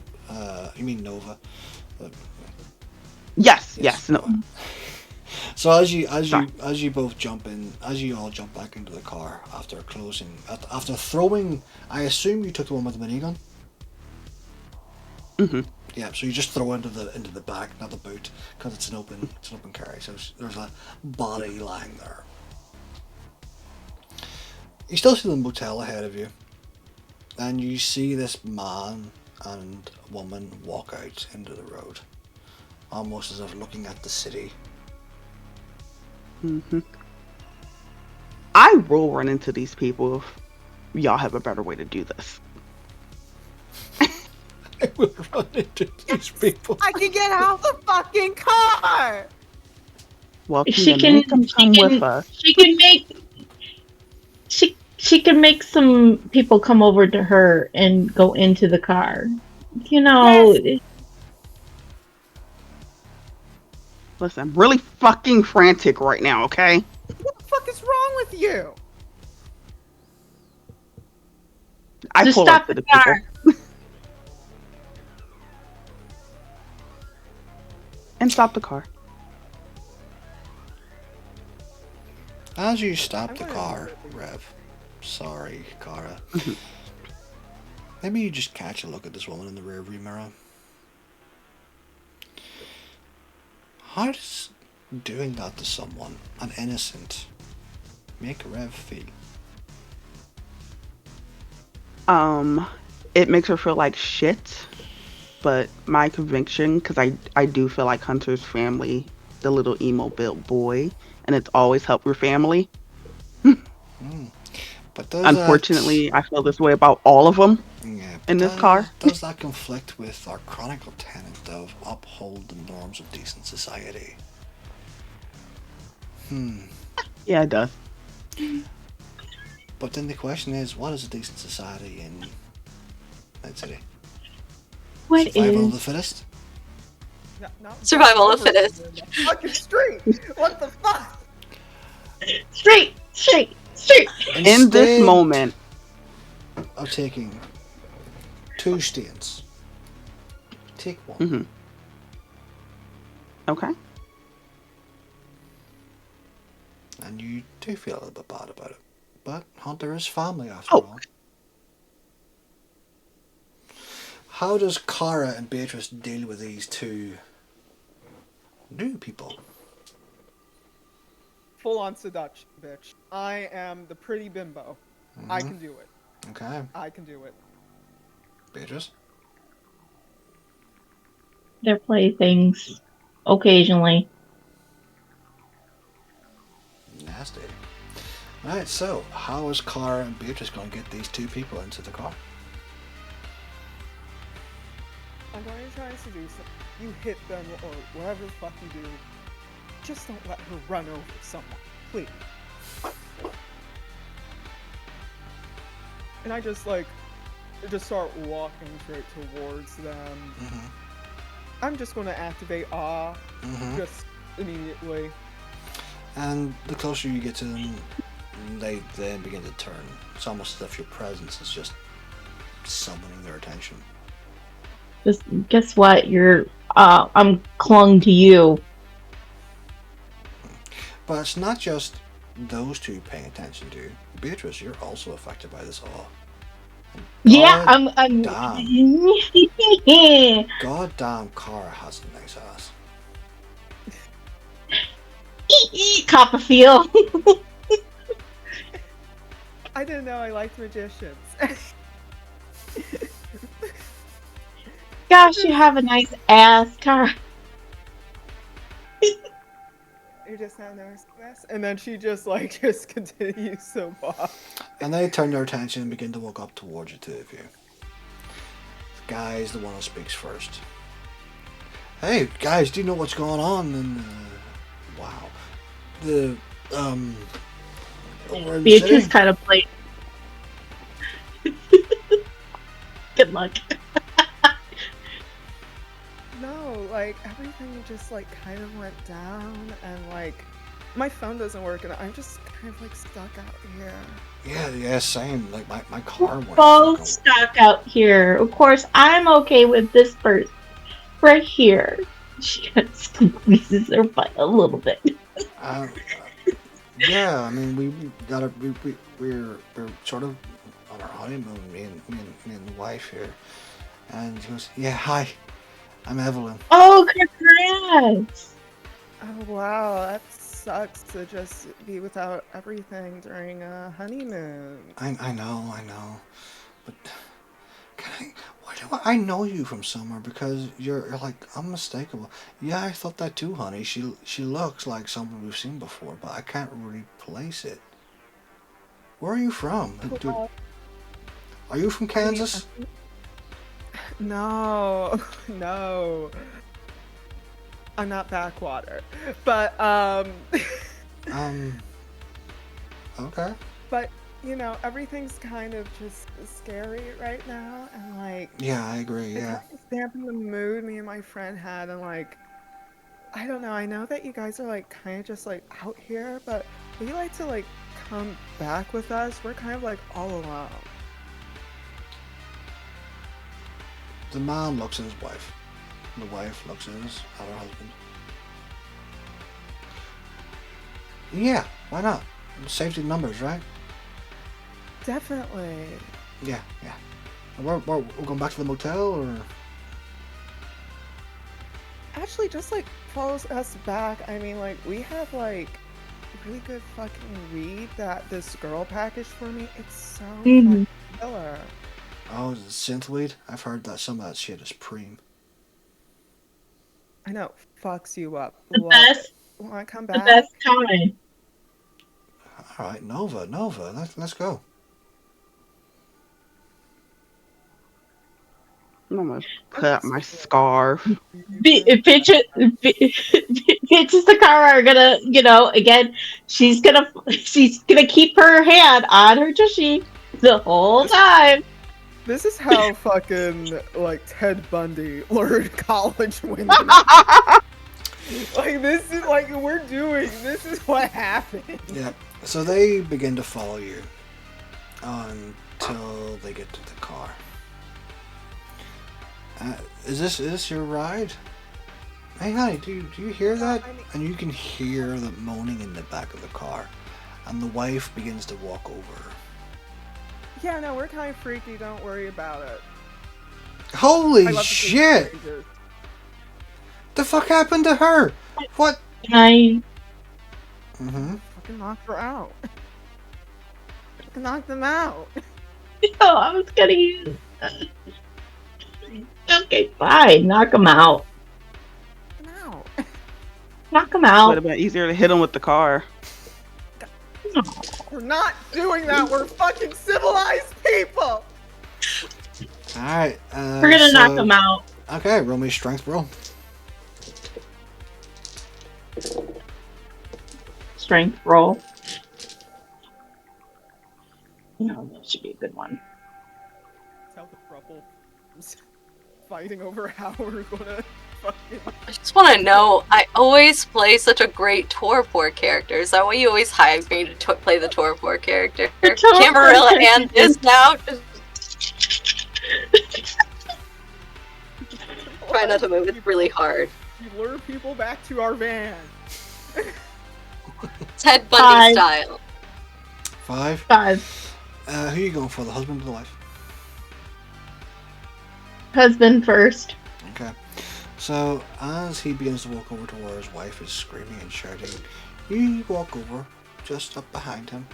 you mean Nova? Yes, no. Nova. So as you both jump in, as you all jump back into the car after after throwing, I assume you took the one with the minigun. Yeah, so you just throw into the back, not the boot, because it's an open carry. So there's a body lying there. You still see the motel ahead of you, and you see this man and woman walk out into the road, almost as if looking at the city. I will run into these people if y'all have a better way to do this. I will run into these people. I can get out the fucking car! Well, She can can. make them come with us? She can make. She can make some people come over to her and go into the car. You know. Yes. Listen, I'm really fucking frantic right now, okay? What the fuck is wrong with you? I Just pull stop up to the the car. people. And stop the car. As you stop the car, Rev. Sorry, Kara. Maybe you just catch a look at this woman in the rearview mirror. How does doing that to someone, an innocent, make Rev feel? It makes her feel like shit, but my conviction, because I do feel like Hunter's family, the little emo built boy, and it's always helped your family. But does Unfortunately, I feel this way about all of them in this car. Does that conflict with our chronicle tenet of uphold the norms of decent society? Yeah, it does. But then the question is, what is a decent society in Night City? What Survival of the is? fittest? Survival of the fittest. Fucking street! What the fuck? Straight. In this moment, of taking 2 stains, take one. okay. And you do feel a little bit bad about it. But Hunter is family after Oh. all. How does Kara and Beatrice deal with these 2 new people? Full on seduction, bitch. I am the pretty bimbo. I can do it. Okay, I can do it. Beatrice? Their playthings. Occasionally. Nasty. Alright, so how is Kara and Beatrice going to get these 2 people into the car? I'm going to try and seduce them. You hit them or whatever the fuck you do. Just don't let her run over someone, please. And I just start walking straight towards them. I'm just going to activate awe just immediately. And the closer you get to them, they then begin to turn. It's almost as if your presence is just summoning their attention. Just guess what? I'm clung to you. But it's not just those two paying attention to you. Beatrice, you're also affected by this all. Yeah, God I'm. damn. Goddamn Cara has a nice ass. Copperfield. I didn't know I liked magicians. Gosh, you have a nice ass, Cara. You just now noticed this, and then she just like just continues to walk. And they turn their attention and begin to walk up towards you, two of you. Guy's the one who speaks first. Hey, guys, do you know what's going on? And, wow. Over in the Beatrice city? kind of played. Good luck. No, like everything just like kind of went down, and like my phone doesn't work, and I'm just kind of like stuck out here. Yeah, same. Like, my car went Both fucking... stuck out here. Of course, I'm okay with this person right here. She squeezes her butt a little bit. Yeah, I mean, we're sort of on our honeymoon, me and the wife here. And she goes, yeah, hi, I'm Evelyn. Oh, congrats! Oh wow, that sucks to just be without everything during a honeymoon. I know, but why do I know you from somewhere? Because you're like unmistakable. Yeah, I thought that too, honey. She looks like someone we've seen before, but I can't really place it. Where are you from? Dude, are you from Kansas? No, no. I'm not backwater. But Okay. but you know, everything's kind of just scary right now, and like Yeah, I agree. it Yeah. kind of dampened the mood me and my friend had, and like I don't know, I know that you guys are like kind of just like out here, but would you like to like come back with us? We're kind of like all alone. The man looks at his wife. The wife looks at her husband. Yeah, why not? Safety in numbers, right? Definitely. Yeah. We're going back to the motel, or? Actually, just like follows us back. I mean, like we have like really good fucking weed that this girl packaged for me. It's so fucking killer. Oh, is it synthweed? I've heard that some of that shit is preem. I know, fucks you up. The Love best, it. Want to come the back? best kind. All right, Nova, let's go. I'm almost cut my scarf. Bitches the car are gonna, again, she's gonna keep her hand on her tushy the whole time. This is how fucking like Ted Bundy lured college women. Like this is like this is what happened. Yeah. So they begin to follow you until they get to the car. Is this your ride? Hey, honey, do you hear that? And you can hear the moaning in the back of the car, and the wife begins to walk over. Yeah, no, we're kind of freaky. Don't worry about it. Holy shit! The fuck happened to her? What? I fucking knocked her out. I knocked them out. I was gonna use. Okay, fine. Knock them out. Knock them out. Would have been easier to hit him with the car. We're not doing that. We're fucking civilized people. Alright. We're gonna knock them out. Okay, roll me a strength roll. Strength roll. No, that should be a good one. Tell the trouble. Fighting over how we're gonna fucking. I just want to know, I always play such a great Torpor character. Is that why you always hire me to play the Torpor character? Camarilla and this now? try not to move. It's really hard. You lure people back to our van. Ted Bundy style. 5? 5. Who are you going for, the husband or the wife? Husband first. Okay. So, as he begins to walk over to where his wife is screaming and shouting, you walk over, just up behind him,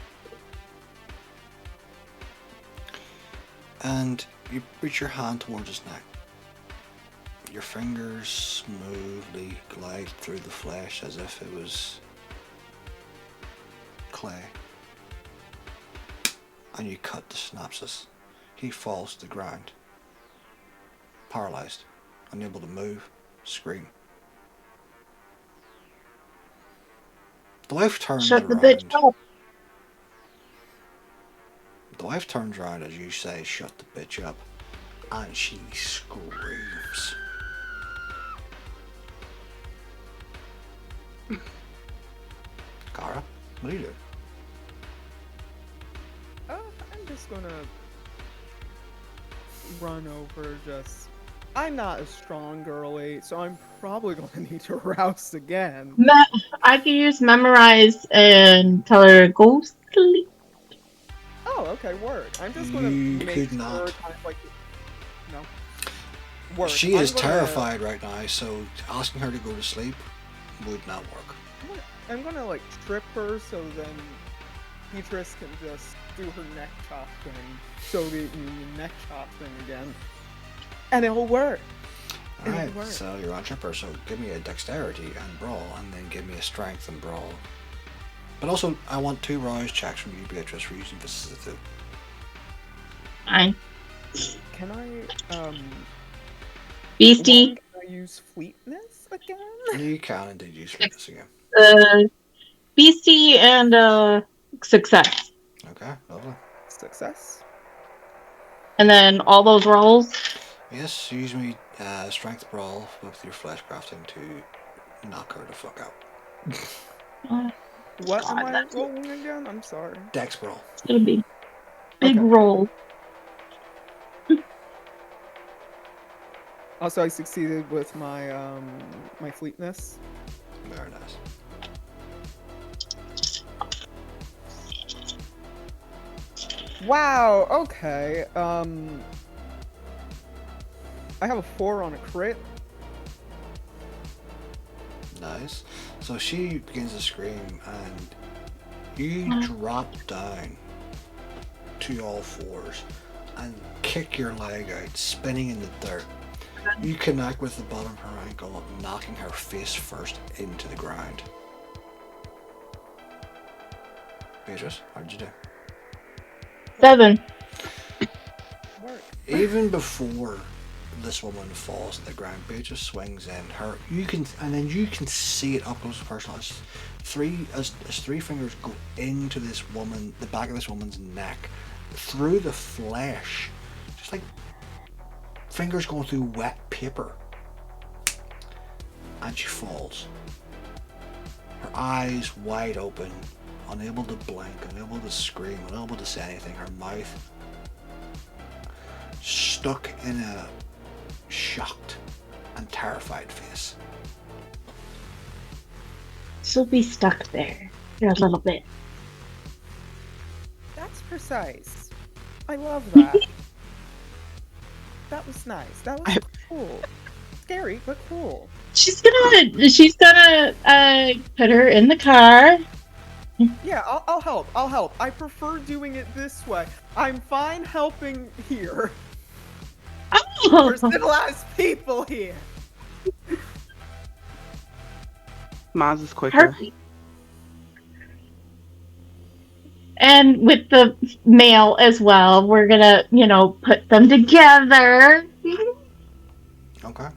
and you reach your hand towards his neck. Your fingers smoothly glide through the flesh as if it was clay. And you cut the synapses. He falls to the ground, paralyzed, unable to move, scream. The wife turns Shut around. the bitch up. The wife turns around as you say, shut the bitch up, and she screams. Kara, what are you doing? I'm just gonna run over. I'm not a strong girly, so I'm probably gonna need to rouse again. I can use memorize and tell her to go sleep. Oh, okay, work. I'm just gonna You make could sure not. kind of like no. Work. She is I'm gonna- terrified right now, so asking her to go to sleep would not work. I'm gonna like trip her so then Beatrice can just do her neck chop thing, Soviet Union neck chop thing again, and it'll work. Alright, so you're on tripper, so give me a dexterity and brawl, and then give me a strength and brawl. But also, I want 2 rouse checks from you, Beatrice, for using this as a 2. Fine. Can I Beastie. Can I use fleetness again? You can indeed use fleetness again. Beastie and success. Okay, lovely. Success. And then all those rolls. Yes, use me strength brawl with your flesh crafting to knock her the fuck out. What God, am I that's rolling again? I'm sorry. Dex brawl. It's gonna be big Okay. roll. Also, I succeeded with my my fleetness. Very nice. Wow. Okay. I have a 4 on a crit. Nice. So she begins to scream, and you drop down to all fours and kick your leg out, spinning in the dirt. You connect with the bottom of her ankle, knocking her face first into the ground. Beatrice, how did you do? 7. Even before this woman falls to the ground, Beatrice swings in. You can see it up close and personal. As 3 fingers go into this woman, the back of this woman's neck, through the flesh, just like fingers going through wet paper, and she falls. Her eyes wide open, unable to blink, unable to scream, unable to say anything. Her mouth stuck in a shocked and terrified face. She'll be stuck there for a little bit. That's precise. I love that. That was nice. That was cool. Scary, but cool. She's gonna put her in the car. Yeah, I'll help. I'll help. I prefer doing it this way. I'm fine helping here. There's civilized people here. Maz is quicker. Perfect. And with the male as well, we're gonna, put them together. Okay.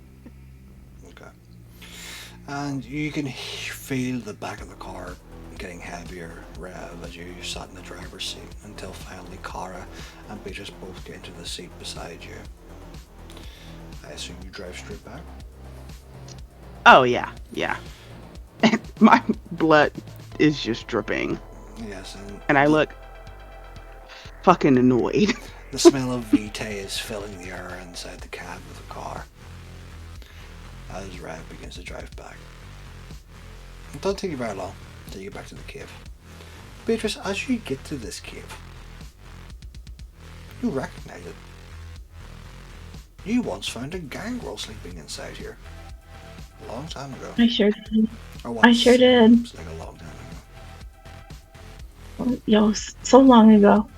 And you can feel the back of the car getting heavier, rev, as you sat in the driver's seat, until finally Cara and Beatrice both get into the seat beside you. I assume you drive straight back? Oh, yeah. My blood is just dripping. Yes, and I look fucking annoyed. The smell of Vitae is filling the air inside the cab of the car. as Rev begins to drive back. It doesn't take you very long to get back to the cave. Beatrice, as you get to this cave, you recognize it. You once found a gangrel sleeping inside here. A long time ago. I sure did. Or once. I sure did. It's like a long time ago. Yo, so long ago.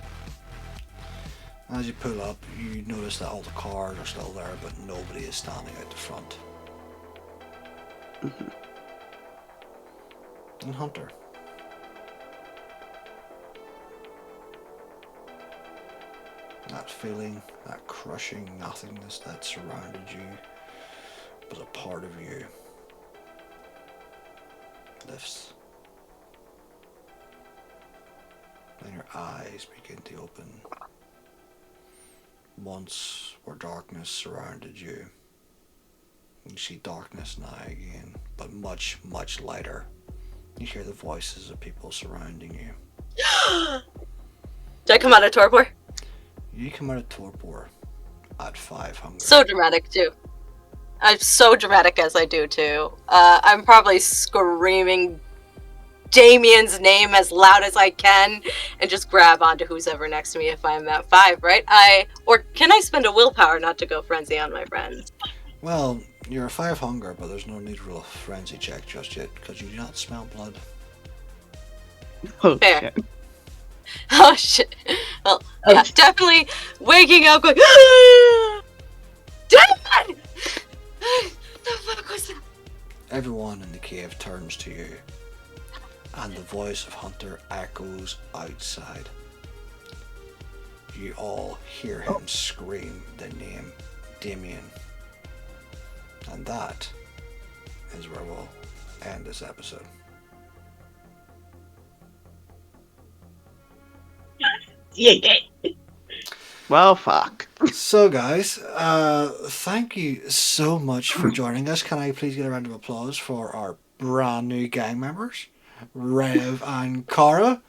As you pull up, you notice that all the cars are still there, but nobody is standing out the front. Mhm. And Hunter. That feeling, that crushing nothingness that surrounded you was a part of you. Lifts. Then your eyes begin to open. Once where darkness surrounded you, you see darkness now again, but much, much lighter. You hear the voices of people surrounding you. Did I come out of torpor? You come out of torpor at 5 hunger. So dramatic, too. I'm so dramatic as I do, too. I'm probably screaming Damien's name as loud as I can and just grab onto who's ever next to me if I'm at 5, right? Or can I spend a willpower not to go frenzy on my friends? Well, you're a 5 hunger, but there's no need to roll a frenzy check just yet because you do not smell blood. Oh, Fair. shit. Oh shit. Well, yeah, definitely waking up going, Damon! The fuck was that? Everyone in the cave turns to you, and the voice of Hunter echoes outside. You all hear him scream the name Damien. And that is where we'll end this episode. Yeah. Well, fuck. So guys, thank you so much for joining us. Can I please get a round of applause for our brand new gang members, Rev and Cara?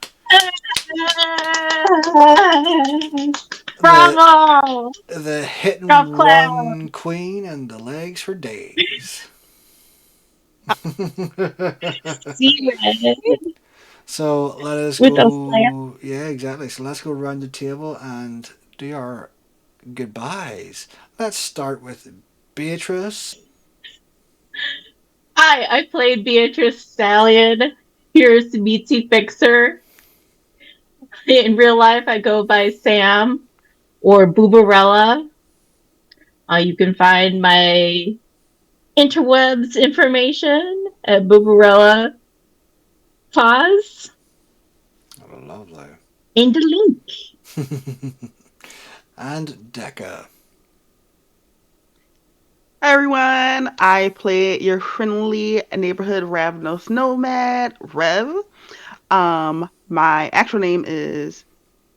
Bravo! The hit and Golf clap. run queen and the legs for days. See Red. So let us With those go. Yeah, exactly. So let's go around the table and do our goodbyes. Let's start with Beatrice. Hi, I played Beatrice Stallion. Here's Meatsy Fixer. In real life, I go by Sam or Boobarella. You can find my interwebs information at Boobarella. Pause. Oh, lovely. In the link. And Deka. Hi everyone, I play your friendly neighborhood Ravnos Nomad, Rev. My actual name is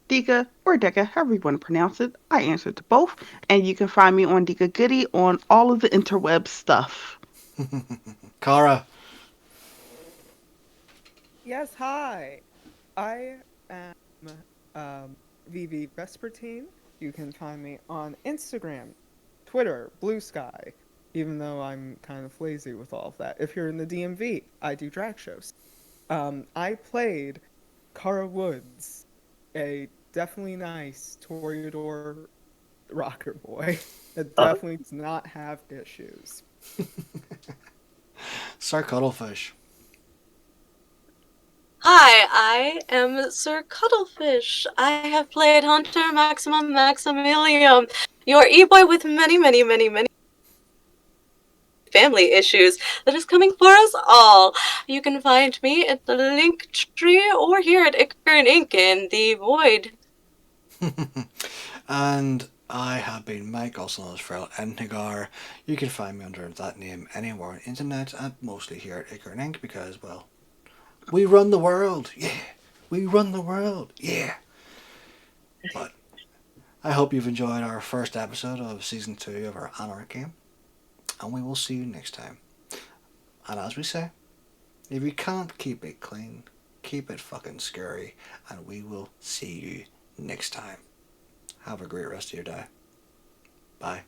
Deka or Deka, however you want to pronounce it. I answer to both, and you can find me on Dekagoodie on all of the interweb stuff. Cara. Yes, hi. I am VV Vespertine. You can find me on Instagram, Twitter, BLUESKY, even though I'm kind of lazy with all of that. If you're in the DMV, I do drag shows. I played Cara Woods, a definitely nice Toreador rocker boy that definitely does not have issues. Sir Cuttlefish. Hi, I am Sir Cuttlefish. I have played Hunter Maximum Maximilium, your e-boy with many, many, many, many family issues that is coming for us all. You can find me at the link tree or here at Icaran Inc. in the void. And I have been Mike, also known as Feral Entigar. You can find me under that name anywhere on the internet and mostly here at Icaran Inc. because, well, we run the world. Yeah. We run the world. Yeah. But I hope you've enjoyed our first episode of Season 2 of our Anarch game. And we will see you next time. And as we say, if you can't keep it clean, keep it fucking scary. And we will see you next time. Have a great rest of your day. Bye.